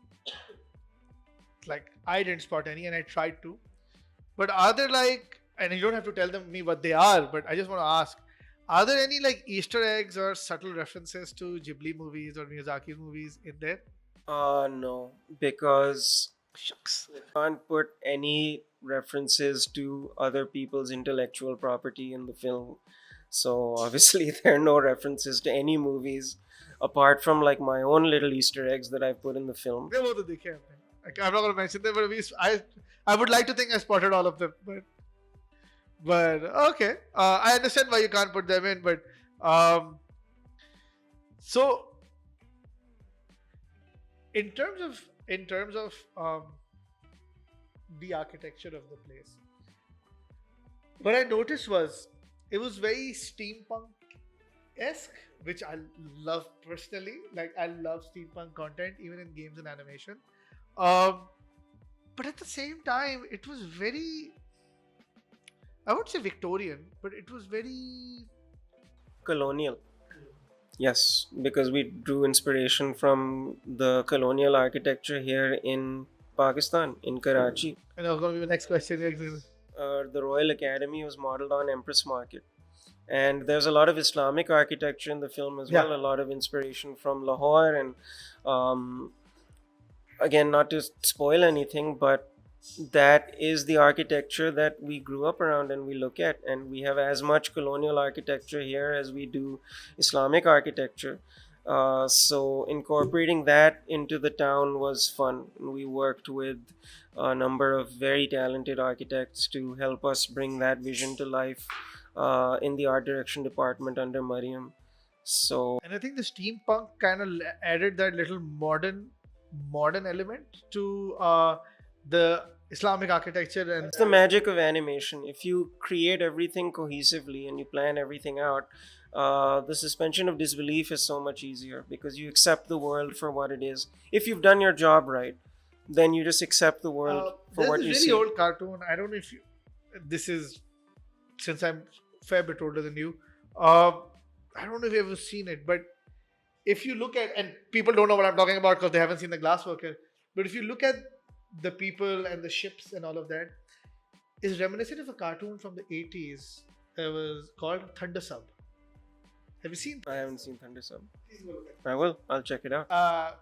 Like I didn't spot any, and I tried to. But are there like, and you don't have to tell me what they are, but I just want to ask, are there any like Easter eggs or subtle references to Ghibli movies or Miyazaki movies in there? No, because Shucks. we can't put any references to other people's intellectual property in the film. So obviously there are no references to any movies apart from like my own little Easter eggs that I've put in the film. Yeah, वो तो देखे हमने. Like, I'm not going to mention them, but I would like to think I spotted all of them, but okay. I understand why you can't put them in, but so in terms of the architecture of the place, what I noticed was it was very steampunk esque, which I love personally. Like I love steampunk content, even in games and animation. Um, but at the same time, it was very, I would say Victorian, but it was very Colonial. Yes, because we drew inspiration from the colonial architecture here in Pakistan, in Karachi. And that was going to be the next question. The Royal Academy was modeled on Empress Market. And there's a lot of Islamic architecture in the film as well, Yeah. a lot of inspiration from Lahore. And again, not to spoil anything, but that is the architecture that we grew up around and we look at. And we have as much colonial architecture here as we do Islamic architecture. So incorporating that into the town was fun. We worked with a number of very talented architects to help us bring that vision to life in the art direction department under Mariam. So And I think the steampunk kind of added that little modern element to the Islamic architecture. And it's the magic of animation. If you create everything cohesively and you plan everything out, the suspension of disbelief is so much easier because you accept the world for what it is. If you've done your job right, then you just accept the world for there's what this you really see. old cartoon. I don't know if you. This is since I'm fair bit older than you. Uh, I don't know if you've ever seen it, but if you look at, and people don't know what I'm talking about because they haven't seen the Glassworker, but if you look at the people and the ships and all of that, is reminiscent of a cartoon from the 80s. It was called Thunder Sub. Have you seen? I haven't seen Thunder Sub. Please go look at I will. I'll check it out.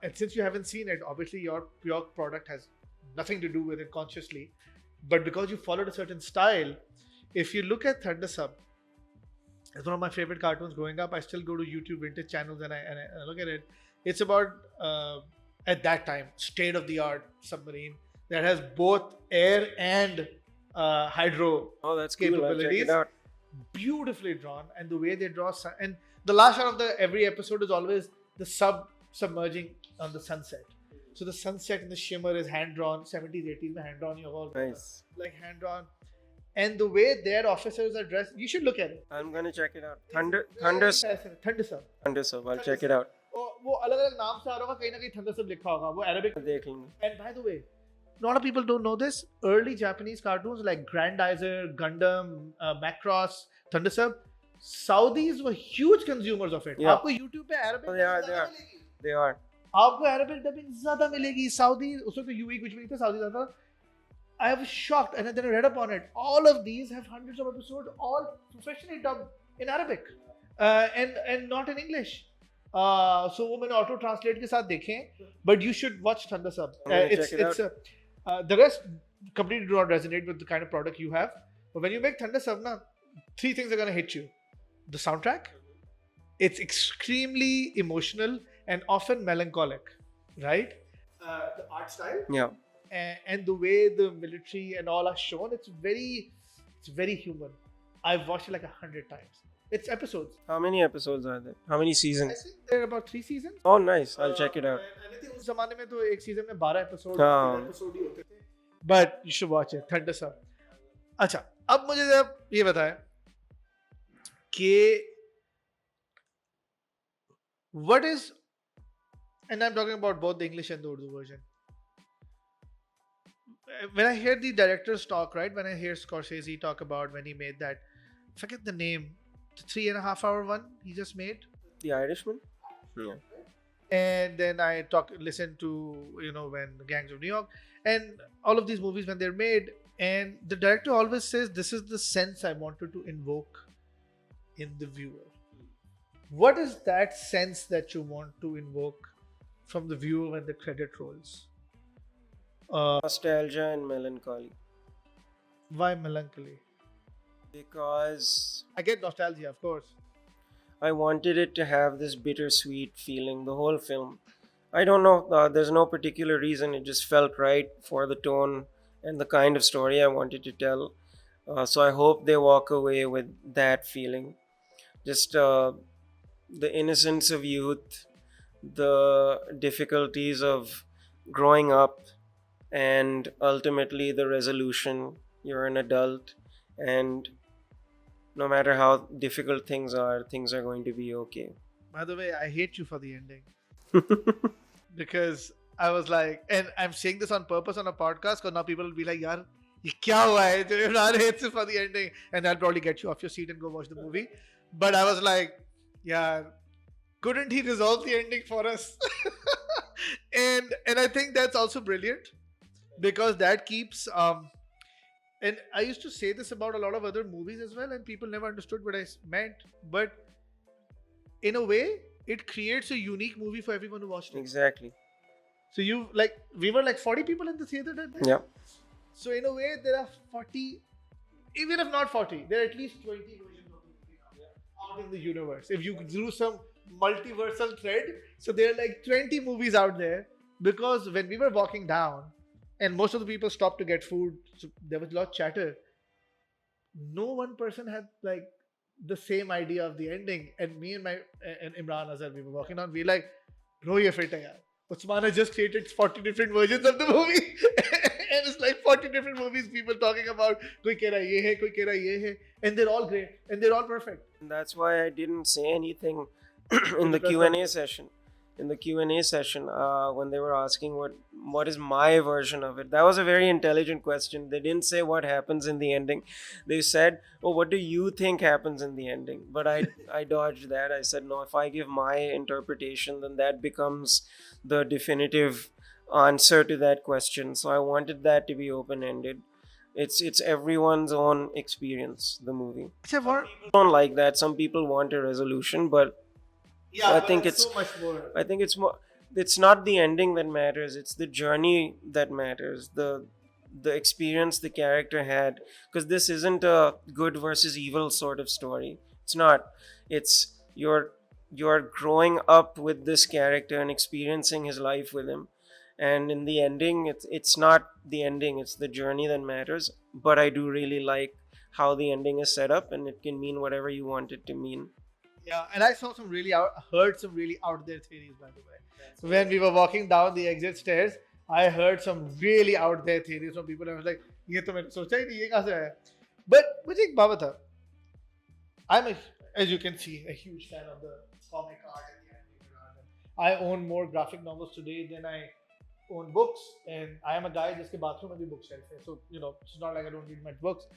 and since you haven't seen it, obviously your product has nothing to do with it consciously, but because you followed a certain style, if you look at Thunder Sub, it's one of my favorite cartoons growing up. I still go to YouTube vintage channels and I look at it. It's about at that time state of the art submarine that has both air and hydro Oh, that's cool. I'll check capabilities. it out. Beautifully drawn, and the way they draw and the last shot of the every episode is always the submerging on the sunset. So the sunset and the shimmer is hand drawn, 70s, 80s, में hand drawn, you all Nice. like hand drawn, and the way their officers are dressed, you should look at it. I'm gonna check it out. Thunder Sub. Sub. I'll check it out. वो अलग अलग नाम से आ रहा होगा, कहीं ना कहीं Thunder Sub लिखा होगा, वो Arabic. देख लेंगे. And by the way, a lot of people don't know this. Early Japanese cartoons like Grandizer, Gundam, Macross, Thunder Sub, Saudis were huge consumers of it. Yeah. आपको YouTube पे Arabic Oh, they are, dubbing they ज़्यादा are. मिलेगी. They are. आपको Arabic dubbing ज़्यादा मिलेगी. Saudi उसमें तो UE कुछ भी नहीं था, Saudi ज़्यादा. I was shocked, and then I read up on it. All of these have hundreds of episodes, all professionally dubbed in Arabic, and not in English. So वो मैंने auto translate के साथ देखे, but you should watch Thunder Sub. I'm gonna It's check it it's the rest completely do not resonate with the kind of product you have. But when you make Thunder Sub, na, three things are gonna hit you: the soundtrack, it's extremely emotional and often melancholic, right? The art style, Yeah. and the way the military and all are shown, it's very human. I've watched it like 100 times. It's episodes. How many episodes are there? How many I seasons? think there are about 3 seasons. Oh, nice. I'll check it out. And I think उस जमाने में तो एक season में 12 episode हाँ. Episode ही होते थे. But you should watch it. Thunder Sub. अच्छा, अब मुझे जब ये बताएं कि what is, and I'm talking about both the English and the Urdu version. When I hear the directors talk, right? When I hear Scorsese talk about when he made that, forget the name, the 3.5 hour one he just made. The Irishman? Yeah. And then I listen to, when Gangs of New York and all of these movies when they're made, and the director always says this is the sense I wanted to invoke in the viewer. What is that sense that you want to invoke from the viewer when the credit rolls? Nostalgia and melancholy. Why melancholy? Because I get nostalgia, of course. I wanted it to have this bittersweet feeling the whole film. I don't know, there's no particular reason. It just felt right for the tone and the kind of story I wanted to tell. So I hope they walk away with that feeling. Just the innocence of youth, the difficulties of growing up, and ultimately the resolution. You're an adult, and no matter how difficult things are going to be okay. By the way, I hate you for the ending. Because I was like, and I'm saying this on purpose on a podcast because now people will be like, yaar, ye kya hua hai? Imran hates you for the ending. And I'll probably get you off your seat and go watch the movie. But I was like, yeah, couldn't he resolve the ending for us? and I think that's also brilliant because that keeps and I used to say this about a lot of other movies as well, and people never understood what I meant. But in a way, it creates a unique movie for everyone who watched it. Exactly. So we were like 40 people in the theater that day. Yeah. So in a way, there are 40, even if not 40, there are at least 20 versions of the movie now out in the universe. If you do some multiversal thread. So there are like 20 movies out there, because when we were walking down and most of the people stopped to get food, so there was a lot of chatter. No one person had like the same idea of the ending. And me and my and Imran Azhar, we were walking on, we like, bro, ye fit hai yaar. Usman has just created 40 different versions of the movie. And it's like 40 different movies people talking about. Koi keh raha ye hai, koi keh raha ye hai. And they're all great and they're all perfect. That's why I didn't say anything in the Because Q&A session. In the Q&A session, when they were asking what is my version of it, that was a very intelligent question. They didn't say what happens in the ending. They said, "Oh, what do you think happens in the ending?" But I dodged that. I said, "No, if I give my interpretation, then that becomes the definitive answer to that question." So I wanted that to be open ended. It's everyone's own experience. The movie. Achha, what? Don't like that. Some people want a resolution, but Yeah, I but think it's it's so much more. I think it's more. It's not the ending that matters. It's the journey that matters. The experience the character had. Because this isn't a good versus evil sort of story. It's not. It's you're growing up with this character and experiencing his life with him. And in the ending, it's not the ending. It's the journey that matters. But I do really like how the ending is set up, and it can mean whatever you want it to mean. Yeah, and I saw some really heard some really out there theories, by the way. So when we were walking down the exit stairs, I heard some really out there theories from people. I was like, ये तो मैंने सोचा ही नहीं, ये कहाँ से आया? But मुझे एक बात बता. I'm a, as you can see, a huge fan of the comic art and the animated art. I own more graphic novels today than I own books, and I am a guy जिसके bathroom में भी bookshelf है. So it's not like I don't read my books.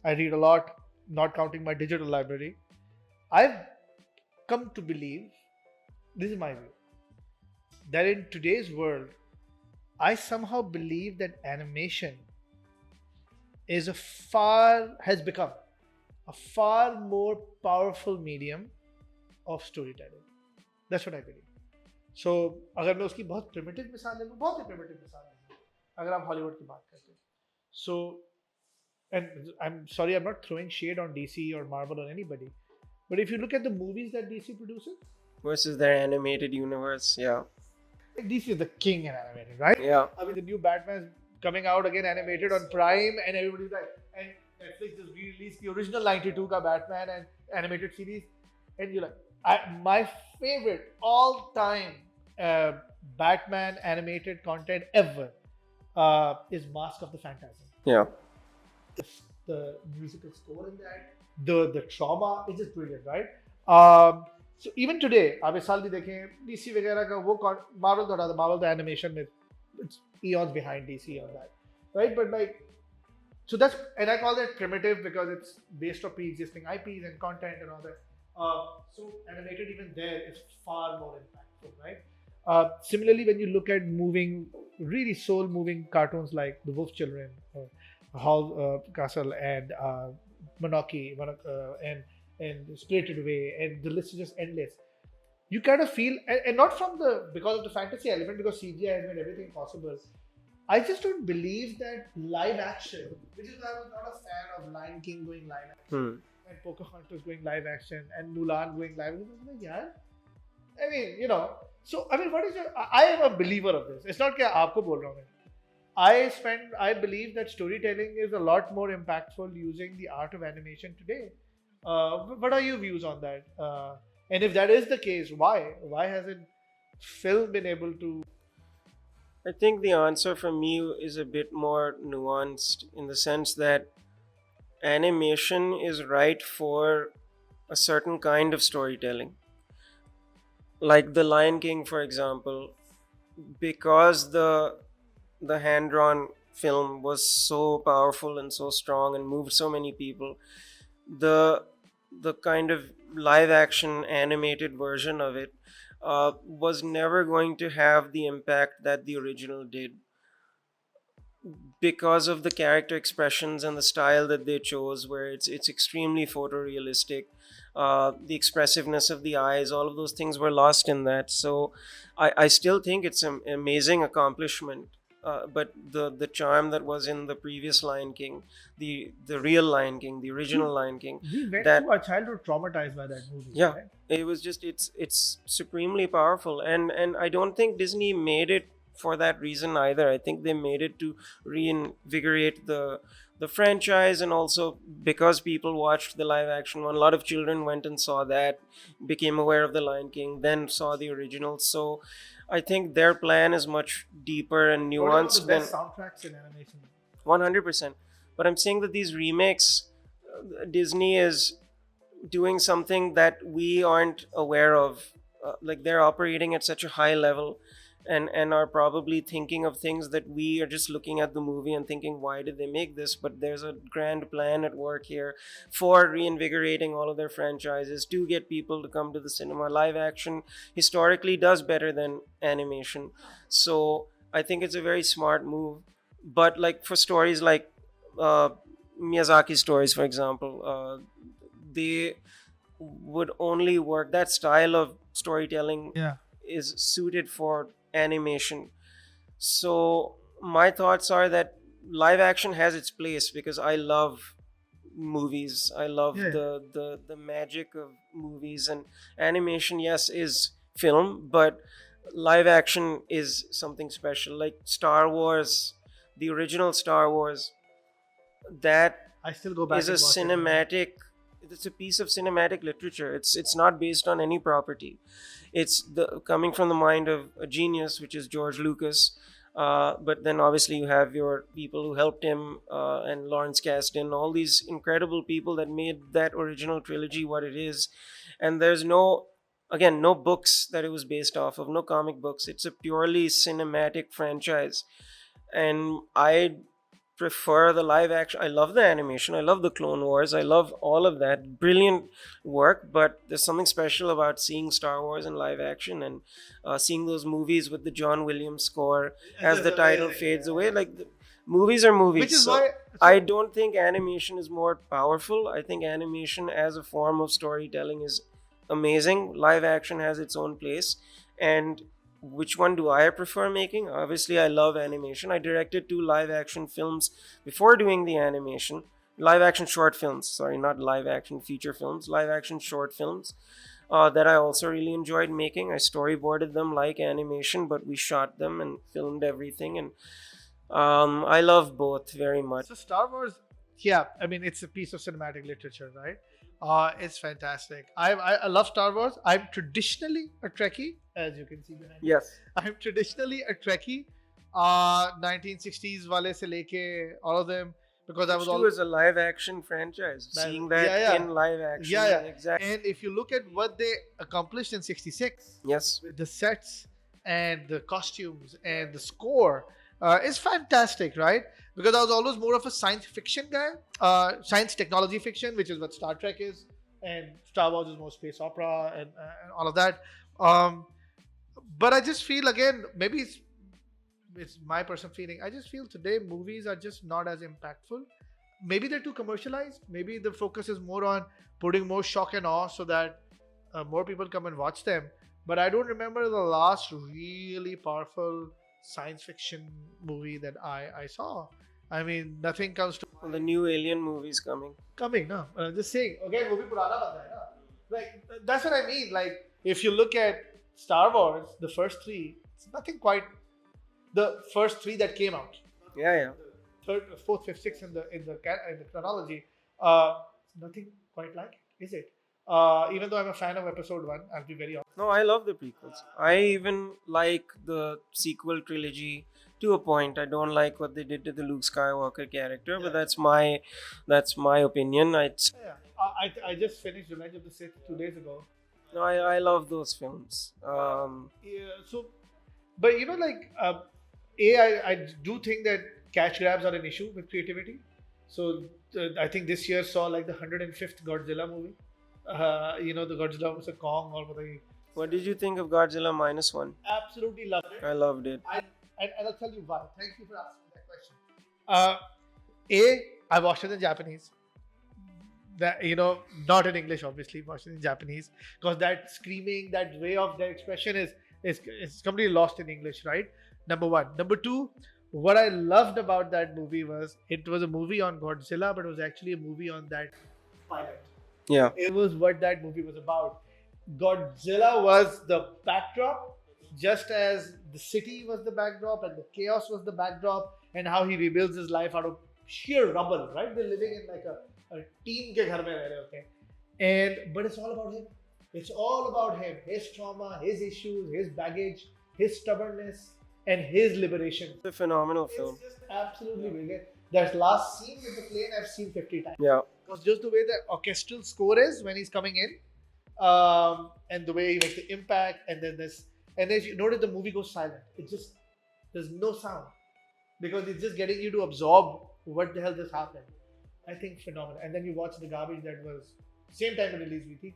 I read a lot, not counting my digital library. I've come to believe, this is my view, that in today's world, I somehow believe that animation has become a far more powerful medium of storytelling. That's what I believe. So, अगर मैं उसकी बहुत primitive मिसाल ले लूँ, बहुत ही primitive मिसाल ले लूँ, अगर आप हॉलीवुड की बात करते हैं. So, and I'm sorry, I'm not throwing shade on DC or Marvel or anybody, but if you look at the movies that DC produces, Versus their animated universe, yeah. DC is the king in animated, right? Yeah. I mean, the new Batman is coming out again animated on Prime, and everybody's like, and Netflix just re-released the original '92 ka Batman and animated series, and you're like, my favorite all-time Batman animated content ever is Mask of the Phantasm. Yeah. The musical score in that, the trauma is just brilliant, right? So even today, आप इस साल भी देखें DC वगैरह का वो Marvel तो हटा दो, Marvel the animation में it's eons behind DC on that, right? But like, so that's, and I call that primitive because it's based on pre-existing IPs and content and all that. So animated even there is far more impactful, right? Similarly, when you look at really soul-moving cartoons like The Wolf Children, Hall Castle, and Monoki, and Spirited Away, and the list is just endless. You kind of feel, and not because of the fantasy element, because CGI has made everything possible. I just don't believe that live action, which is why I was not a fan of Lion King going live action, and Pocahontas going live action, and Mulan going live action. I was like, yeah. I mean, so I mean, I am a believer of this. It's not that aapko bol raha hu. I believe that storytelling is a lot more impactful using the art of animation today. What are your views on that? And if that is the case, why? Why hasn't film been able to? I think the answer from me is a bit more nuanced in the sense that animation is right for a certain kind of storytelling. Like The Lion King, for example, because the hand-drawn film was so powerful and so strong and moved so many people, the kind of live action animated version of it was never going to have the impact that the original did, because of the character expressions and the style that they chose, where it's extremely photorealistic. The expressiveness of the eyes, all of those things were lost in that. So I still think it's an amazing accomplishment but the charm that was in the previous Lion King, the real Lion King, the original Lion King, We went that through our childhood traumatized by that movie. yeah, Right? it was just it's supremely powerful, and I don't think Disney made it for that reason either. I think they made it to reinvigorate the franchise, and also because people watched the live action one, a lot of children went and saw that, became aware of the Lion King, then saw the original. So I think their plan is much deeper and What about the nuanced than best soundtracks in animation? 100%. But I'm saying that these remakes, Disney is doing something that we aren't aware of. Like they're operating at such a high level, and are probably thinking of things that we are just looking at the movie and thinking, why did they make this? But there's a grand plan at work here for reinvigorating all of their franchises to get people to come to the cinema. Live action historically does better than animation, so I think it's a very smart move. But like for stories like uh, Miyazaki stories, for example, they would only work. That style of storytelling Yeah. is suited for animation. So my thoughts are that live action has its place because I love movies. I love Yeah. the magic of movies, and animation, yes, is film, but live action is something special. Like Star Wars, the original Star Wars, that I still go back is a and watch it. cinematic, it's a piece of cinematic literature. It's not based on any property. It's the coming from the mind of a genius, which is George Lucas. But then obviously you have your people who helped him, and Lawrence Kasdan, all these incredible people that made that original trilogy what it is. And there's no, again, no books that it was based off of, no comic books. It's a purely cinematic franchise, and I prefer the live action. I love the animation. I love the Clone Wars. I love all of that. Brilliant work, but there's something special about seeing Star Wars in live action, and seeing those movies with the John Williams score as the title fades away. Like, the movies are movies. Which is so why I don't think animation is more powerful. I think animation as a form of storytelling is amazing. Live action has its own place. And which one do I prefer making? Obviously, I love animation. I directed 2 live action films before doing the animation. Live action short films, sorry, not live action feature films, live action short films that I also really enjoyed making. I storyboarded them like animation, but we shot them and filmed everything. And I love both very much. so Star Wars, yeah, I mean it's a piece of cinematic literature, right? It's fantastic. I love Star Wars. I'm traditionally a Trekkie, as you can see behind me. Yes. I'm traditionally a Trekkie. 1960s wale se leke all of them, because I was Which too always is a live action franchise. Man, Seeing that yeah, yeah. in live action. yeah. Exactly. And if you look at what they accomplished in '66 Yes. with the sets and the costumes and the score, is fantastic, right? Because I was always more of a science fiction guy, science technology fiction, which is what Star Trek is, and Star Wars is more space opera and all of that. Um, but I just feel, again, maybe it's my personal feeling. I just feel today movies are just not as impactful. Maybe they're too commercialized. Maybe the focus is more on putting more shock and awe so that more people come and watch them. But I don't remember the last really powerful science fiction movie that I saw. I mean, nothing comes to Well, the new Alien movie's coming. no. But I'm just saying, again, movie purana banta hai na. Like, that's what I mean. Like, if you look at Star Wars, the first three, it's nothing quite the first three that came out. Yeah, yeah. Third, fourth, fifth, sixth in the chronology. Nothing quite like it, is it? Even though I'm a fan of episode one, I'll be very honest. No, I love the prequels. I even like the sequel trilogy to a point. I don't like what they did to the Luke Skywalker character, but that's my opinion. Yeah. I just finished Revenge of the Sith 2 days ago. No, I love those films. Yeah, so, but like, I do think that cash grabs are an issue with creativity. So I think this year saw like the 105th Godzilla movie. The Godzilla was a Kong or whatever. What did you think of Godzilla -1? Absolutely loved it. I loved it. And I'll tell you why. Thank you for asking that question. I watched it in Japanese. That, not in English, obviously, watched it in Japanese, because that screaming, that way of their expression is completely lost in English, right? Number one. Number two, What I loved about that movie was it was a movie on Godzilla, but it was actually a movie on that pilot. Yeah. It was what that movie was about. Godzilla was the backdrop, just as the city was the backdrop and the chaos was the backdrop, and how he rebuilds his life out of sheer rubble, right? They're living in like a teen ke ghar mein reh rahe hote hain. And but it's all about him. It's all about him, his trauma, his issues, his baggage, his stubbornness, and his liberation. It's a phenomenal film. It's just absolutely brilliant. That last scene with the plane I've seen 50 times. Yeah. Because just the way the orchestral score is when he's coming in, and the way he makes the impact, and then you notice the movie goes silent. It just there's no sound because it's just getting you to absorb what the hell just happened. I think phenomenal. And then you watch the garbage that was same time it released with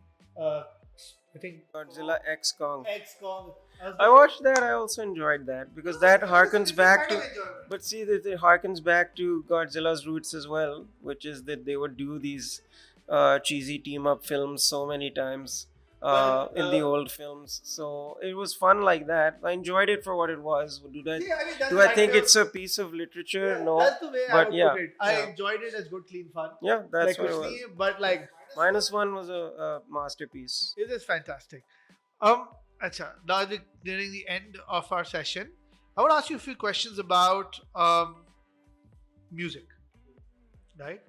I think Godzilla X Kong. X Kong. I watched that. I also enjoyed that because that harkens back to. But see, that it harkens back to Godzilla's roots as well, which is that they would do these cheesy team up films so many times in the old films. So it was fun like that. I enjoyed it for what it was. Do I think it's a piece of literature? Yeah, no. that's the way I But would yeah, put it. I yeah. enjoyed it as good, clean fun. Yeah, that's Like what it we was. see, but like -1 was a masterpiece. it is fantastic. Acha, now during the end of our session, I want to ask you a few questions about music, right?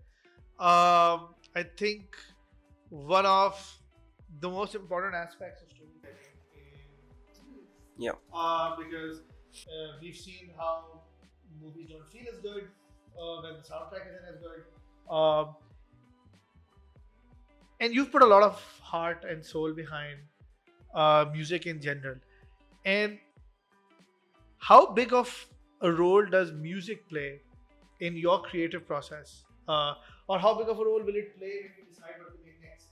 I think one of the most important aspects of storytelling is Yeah. because we've seen how movies don't feel as good when the soundtrack isn't as good. And you've put a lot of heart and soul behind music in general. And how big of a role does music play in your creative process? Or how big of a role will it play when you decide what to make next?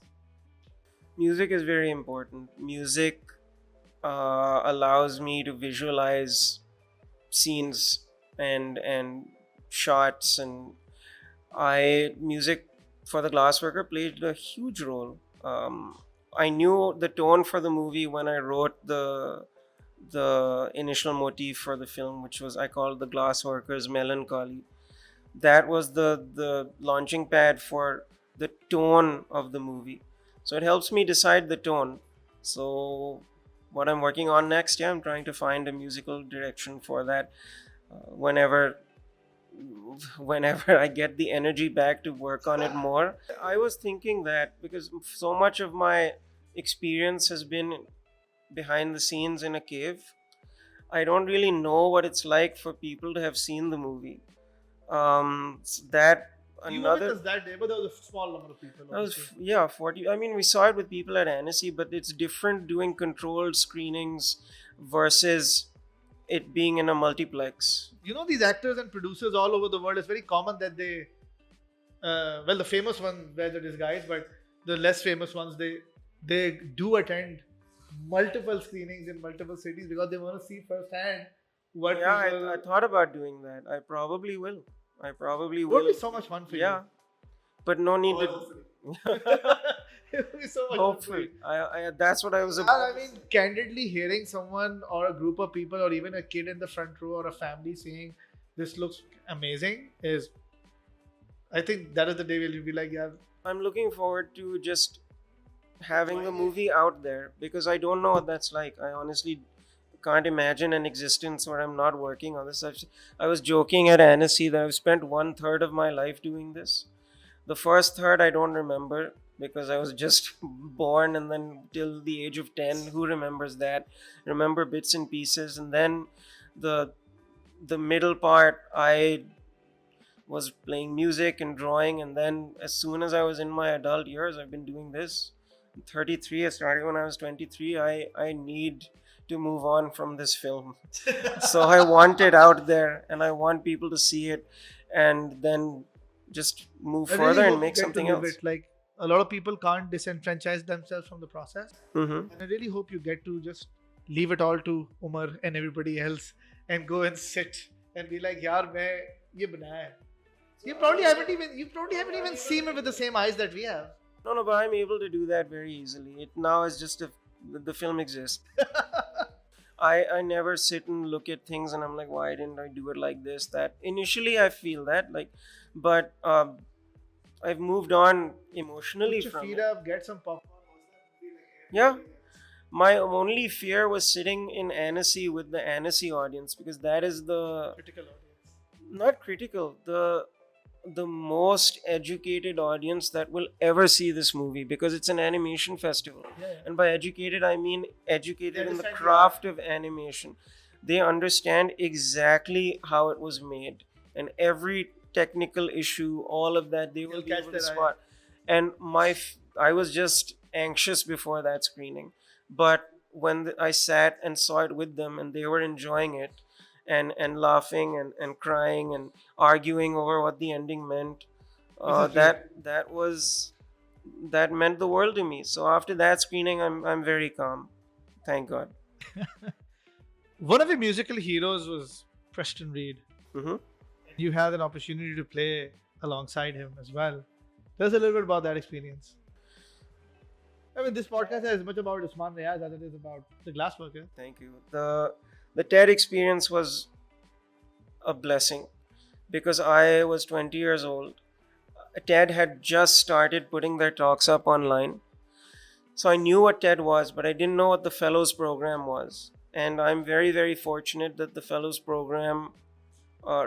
Music is very important. Music allows me to visualize scenes and shots, and music for the Glassworker played a huge role. I knew the tone for the movie when I wrote the initial motif for the film, which was I called the Glassworker's Melancholy. That was the launching pad for the tone of the movie. So it helps me decide the tone. So what I'm working on next, yeah, I'm trying to find a musical direction for that. Whenever I get the energy back to work on it more. I was thinking that because so much of my experience has been behind the scenes in a cave, I don't really know what it's like for people to have seen the movie. That You were with another us that day, but there was a small number of people. that was obviously. yeah 40. I mean, we saw it with people at Annecy, but it's different doing controlled screenings versus it being in a multiplex. You know, these actors and producers all over the world, it's very common that they, well, the famous ones wear the disguise, but the less famous ones, they do attend multiple screenings in multiple cities because they want to see firsthand what Yeah, people. I thought about doing that. I probably will. It would be so much fun for Yeah, but no need you. to. Hopefully. It would be so much fun for Hopefully, you. that's what I was Yeah, about. I mean, candidly hearing someone or a group of people or even a kid in the front row or a family saying this looks amazing is, I think that is the day where you'll be like, yeah, I'm looking forward to just having the movie out there because I don't know what that's like. I honestly can't imagine an existence where I'm not working on this. I was joking at Annecy that I've spent 1/3 of my life doing this. The first third I don't remember because I was just born, and then till the age of 10, who remembers that? Remember bits and pieces, and then the middle part I was playing music and drawing, and then as soon as I was in my adult years, I've been doing this. I'm 33. I started when I was 23. I need to move on from this film. So I want it out there, and I want people to see it, and then just move I really further hope and you make get to something live else. it. Like a lot of people can't disenfranchise themselves from the process, Mm-hmm. and I really hope you get to just leave it all to Umar and everybody else and go and sit and be like, "Yaar, main ye banaya hai." You probably haven't even seen it with the same eyes that we have. No, but I'm able to do that very easily. It now is just the film exists. I never sit and look at things and I'm like, why didn't I do it like this? That initially I feel that like, but I've moved on emotionally Put your from feet it. up, get some popcorn. Yeah, my only fear was sitting in Annecy with the Annecy audience because that is the Critical audience. not critical, the most educated audience that will ever see this movie because it's an animation festival. Yeah, yeah. And by educated, I mean They educated in the understand the art. craft of animation. They understand exactly how it was made and every technical issue, all of that, they will You'll be catch able to their eye. spot. And I was just anxious before that screening. But when I sat and saw it with them and they were enjoying it, and laughing and crying and arguing over what the ending meant. This is true. That meant the world to me. So after that screening, I'm very calm. Thank God. One of your musical heroes was Preston Reed. Hmm. You had an opportunity to play alongside him as well. Tell us a little bit about that experience. I mean, this podcast is as much about Usman Riaz as it is about the Glassworker. Thank you. The TED experience was a blessing because I was 20 years old. TED had just started putting their talks up online. So I knew what TED was, but I didn't know what the Fellows program was. And I'm very, very fortunate that the Fellows program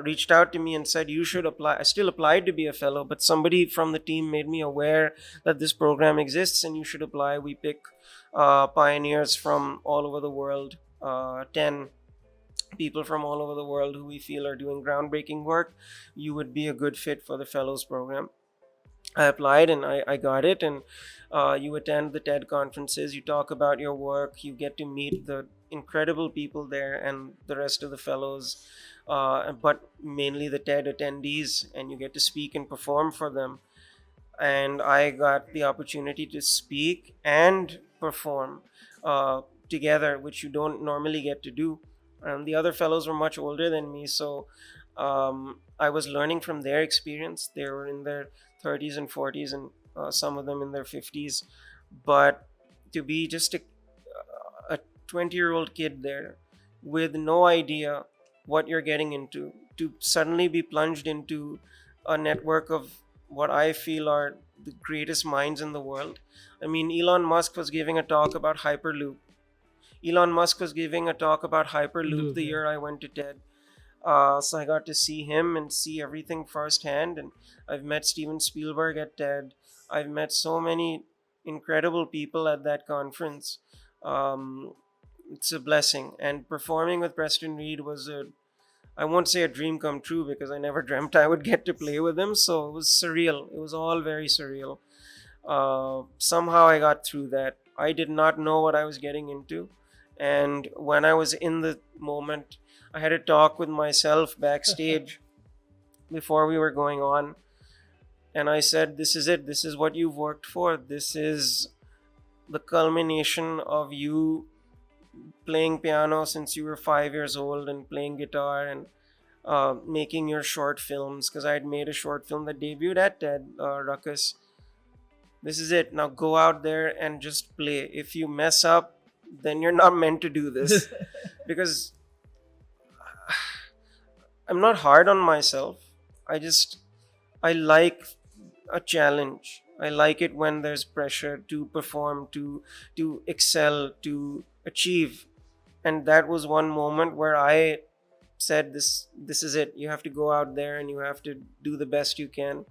reached out to me and said, you should apply. I still applied to be a fellow, but somebody from the team made me aware that this program exists and you should apply. We pick pioneers from all over the world, 10 people from all over the world who we feel are doing groundbreaking work. You would be a good fit for the Fellows program. I applied and I got it. And you attend the TED conferences, you talk about your work, you get to meet the incredible people there and the rest of the fellows, but mainly the TED attendees, and you get to speak and perform for them. And I got the opportunity to speak and perform together, which you don't normally get to do. And the other fellows were much older than me, so I was learning from their experience. They were in their 30s and 40s, and some of them in their 50s. But to be just a 20-year-old kid there with no idea what you're getting into, to suddenly be plunged into a network of what I feel are the greatest minds in the world. I mean, Elon Musk was giving a talk about Hyperloop. Elon Musk was giving a talk about Hyperloop Loop, the yeah. year I went to TED. So I got to see him and see everything firsthand. And I've met Steven Spielberg at TED. I've met so many incredible people at that conference. Um, it's a blessing. And performing with Preston Reed was I won't say a dream come true because I never dreamt I would get to play with him. So it was surreal. It was all very surreal. Somehow I got through that. I did not know what I was getting into. And when I was in the moment, I had a talk with myself backstage before we were going on. And I said, this is it. This is what you've worked for. This is the culmination of you playing piano since you were 5 years old and playing guitar and making your short films. Because I had made a short film that debuted at TED, Ruckus. This is it. Now go out there and just play. If you mess up, then you're not meant to do this. Because I'm not hard on myself. I like a challenge. I like it when there's pressure to perform, to excel, to achieve. And that was one moment where I said, this is it. You have to go out there and you have to do the best you can.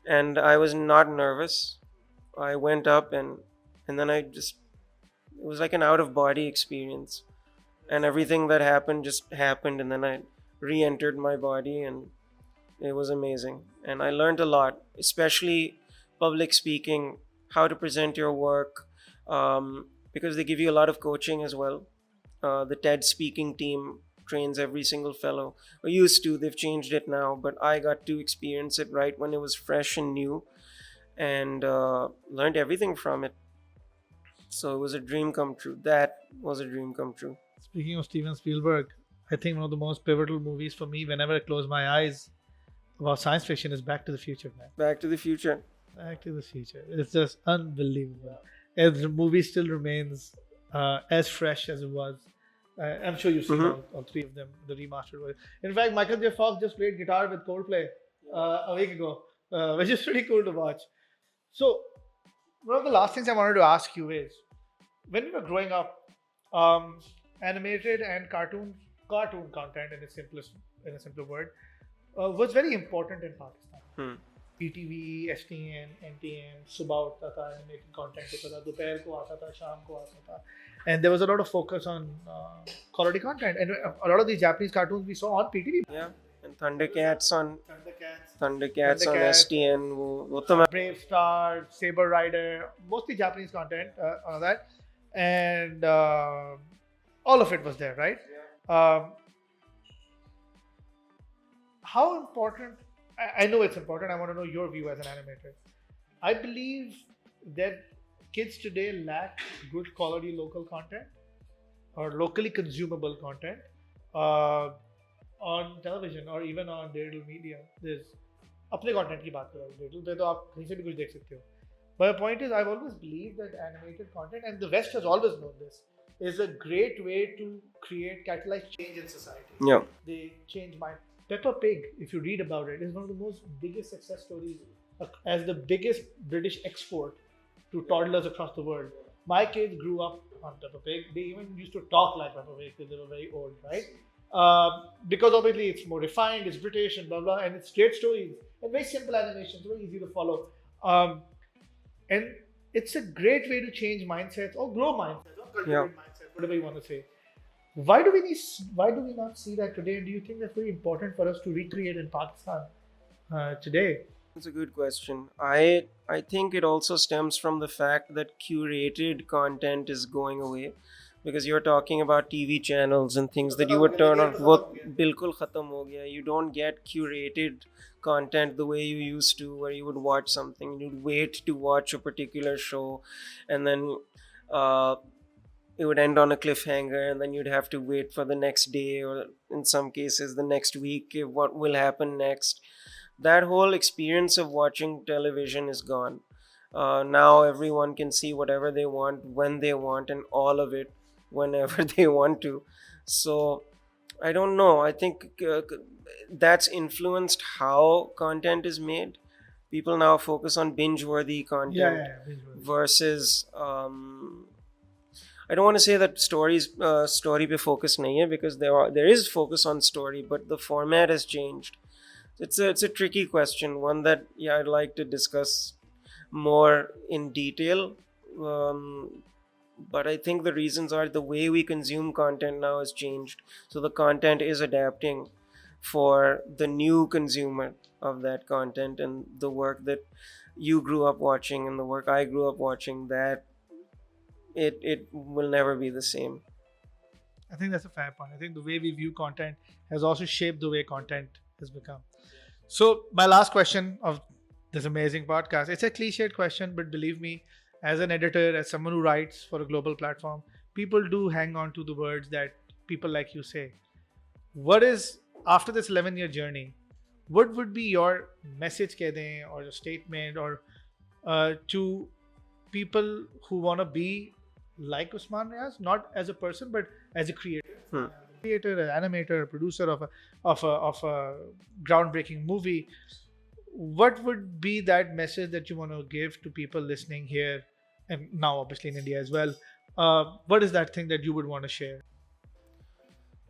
And I was not nervous. I went up and then it was like an out of body experience. And everything that happened just happened, and then I re-entered my body, and it was amazing. And I learned a lot, especially public speaking, how to present your work, because they give you a lot of coaching as well. The TED speaking team trains every single fellow, or used to. They've changed it now, but I got to experience it right when it was fresh and new, and learned everything from it. So it was a dream come true. That was a dream come true. Speaking of Steven Spielberg, I think one of the most pivotal movies for me whenever I close my eyes about science fiction is Back to the Future, man. Back to the Future. Back to the Future. It's just unbelievable. And the movie still remains as fresh as it was I'm sure you've seen all three of them, the remastered version. In fact, Michael J. Fox just played guitar with Coldplay a week ago, which is pretty cool to watch. So, one of the last things I wanted to ask you is, when we were growing up, animated and cartoon content in a simpler word was very important in Pakistan. Hmm. PTV, STN, NTN, सुबह उठता था animated content होता था, दोपहर को आता था, शाम को आता था, and there was a lot of focus on quality content, and a lot of these Japanese cartoons we saw on PTV. Yeah, and Thundercats on Thundercats, STN. वो तो मैं Brave Star, Saber Rider, mostly Japanese content, all of that, and all of it was there, right? How important? I know it's important. I want to know your view as an animator. I believe that kids today lack good quality local content or locally consumable content on television or even on digital media. There's अपने content की बात कर रहा हूँ, digital पे तो आप कहीं से भी कुछ देख सकते हो. But the point is, I've always believed that animated content, and the West has always known this, is a great way to create catalyze change in society. yeah. They change mind. Peppa Pig, if you read about it, is one of the most biggest success stories as the biggest British export to toddlers across the world. My kids grew up on Peppa Pig. They even used to talk like Peppa Pig because they were very old, right? Because obviously it's more refined, it's British and blah blah, and it's great stories and very simple animations, very easy to follow. And it's a great way to change mindsets or grow mindsets or cultivate mindsets, whatever you want to say. Why do we not see that today? And do you think that's very important for us to recreate in Pakistan today? That's a good question. I think it also stems from the fact that curated content is going away, because you're talking about TV channels and things that you would turn on. वो बिल्कुल खत्म हो गया. You don't get curated content the way you used to, where you would watch something, you'd wait to watch a particular show, and then it would end on a cliffhanger, and then you'd have to wait for the next day, or in some cases the next week, what will happen next. That whole experience of watching television is gone. Now everyone can see whatever they want, when they want, and all of it whenever they want to. So I don't know. I think that's influenced how content is made. People now focus on binge-worthy content versus I don't want to say that story pe focus nahi hai, because there is focus on story, but the format has changed. It's a tricky question, one that I'd like to discuss more in detail. But I think the reasons are the way we consume content now has changed. So the content is adapting for the new consumer of that content, and the work that you grew up watching and the work I grew up watching, that it will never be the same. I think that's a fair point. I think the way we view content has also shaped the way content has become. So my last question of this amazing podcast, it's a cliched question, but believe me, as an editor, as someone who writes for a global platform, people do hang on to the words that people like you say. What is, after this 11-year journey, what would be your message or your statement or to people who want to be like Usman Riaz, not as a person, but as a creator, creator, an animator, a producer of a groundbreaking movie? What would be that message that you want to give to people listening here, and now obviously in India as well? What is that thing that you would want to share?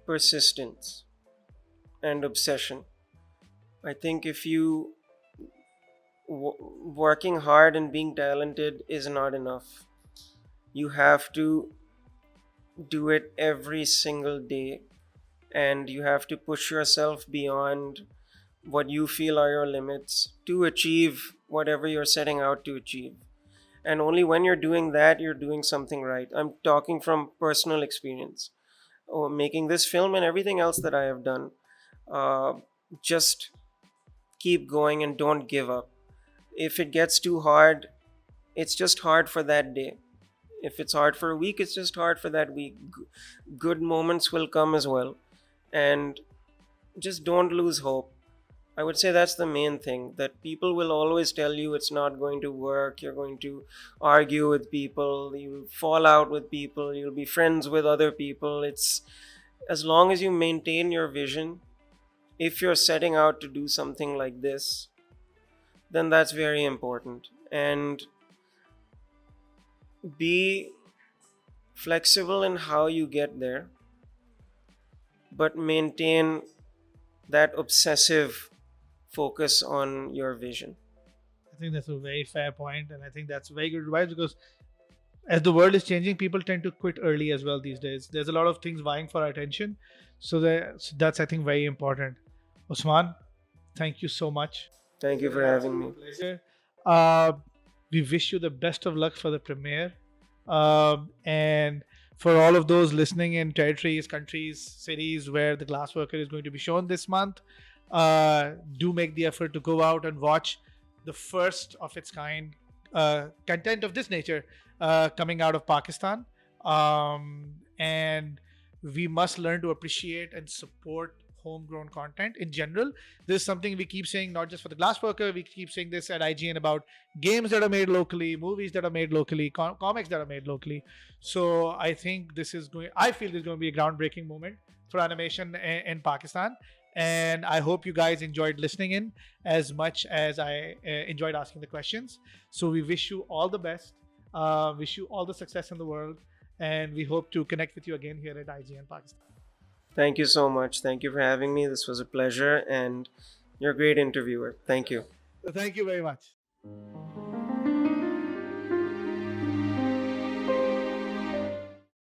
Persistence and obsession. I think if you working hard and being talented is not enough. You have to do it every single day, and you have to push yourself beyond what you feel are your limits to achieve whatever you're setting out to achieve. And only when you're doing that, you're doing something right. I'm talking from personal experience. Making this film and everything else that I have done. Just keep going and don't give up. If it gets too hard, it's just hard for that day. If it's hard for a week, it's just hard for that week. Good moments will come as well. And just don't lose hope. I would say that's the main thing, that people will always tell you it's not going to work. You're going to argue with people, you'll fall out with people, you'll be friends with other people. It's, as long as you maintain your vision, if you're setting out to do something like this, then that's very important. And be flexible in how you get there, but maintain that obsessive focus on your vision. I think that's a very fair point, and I think that's very good advice because as the world is changing, people tend to quit early as well these days. There's a lot of things vying for our attention, so that's I think very important. Usman, thank you so much. Thank you for having me. Pleasure. Uh, we wish you the best of luck for the premiere, and for all of those listening in territories, countries, cities where the Glassworker is going to be shown this month. Do make the effort to go out and watch the first of its kind content of this nature coming out of Pakistan. And we must learn to appreciate and support homegrown content in general. This is something we keep saying, not just for the Glassworker, we keep saying this at IGN about games that are made locally, movies that are made locally, comics that are made locally. So I think I feel this is going to be a groundbreaking moment for animation in Pakistan. And I hope you guys enjoyed listening in as much as I enjoyed asking the questions. So we wish you all the best, wish you all the success in the world, and we hope to connect with you again here at IGN Pakistan. Thank you so much. Thank you for having me. This was a pleasure, and you're a great interviewer. Thank you. So thank you very much.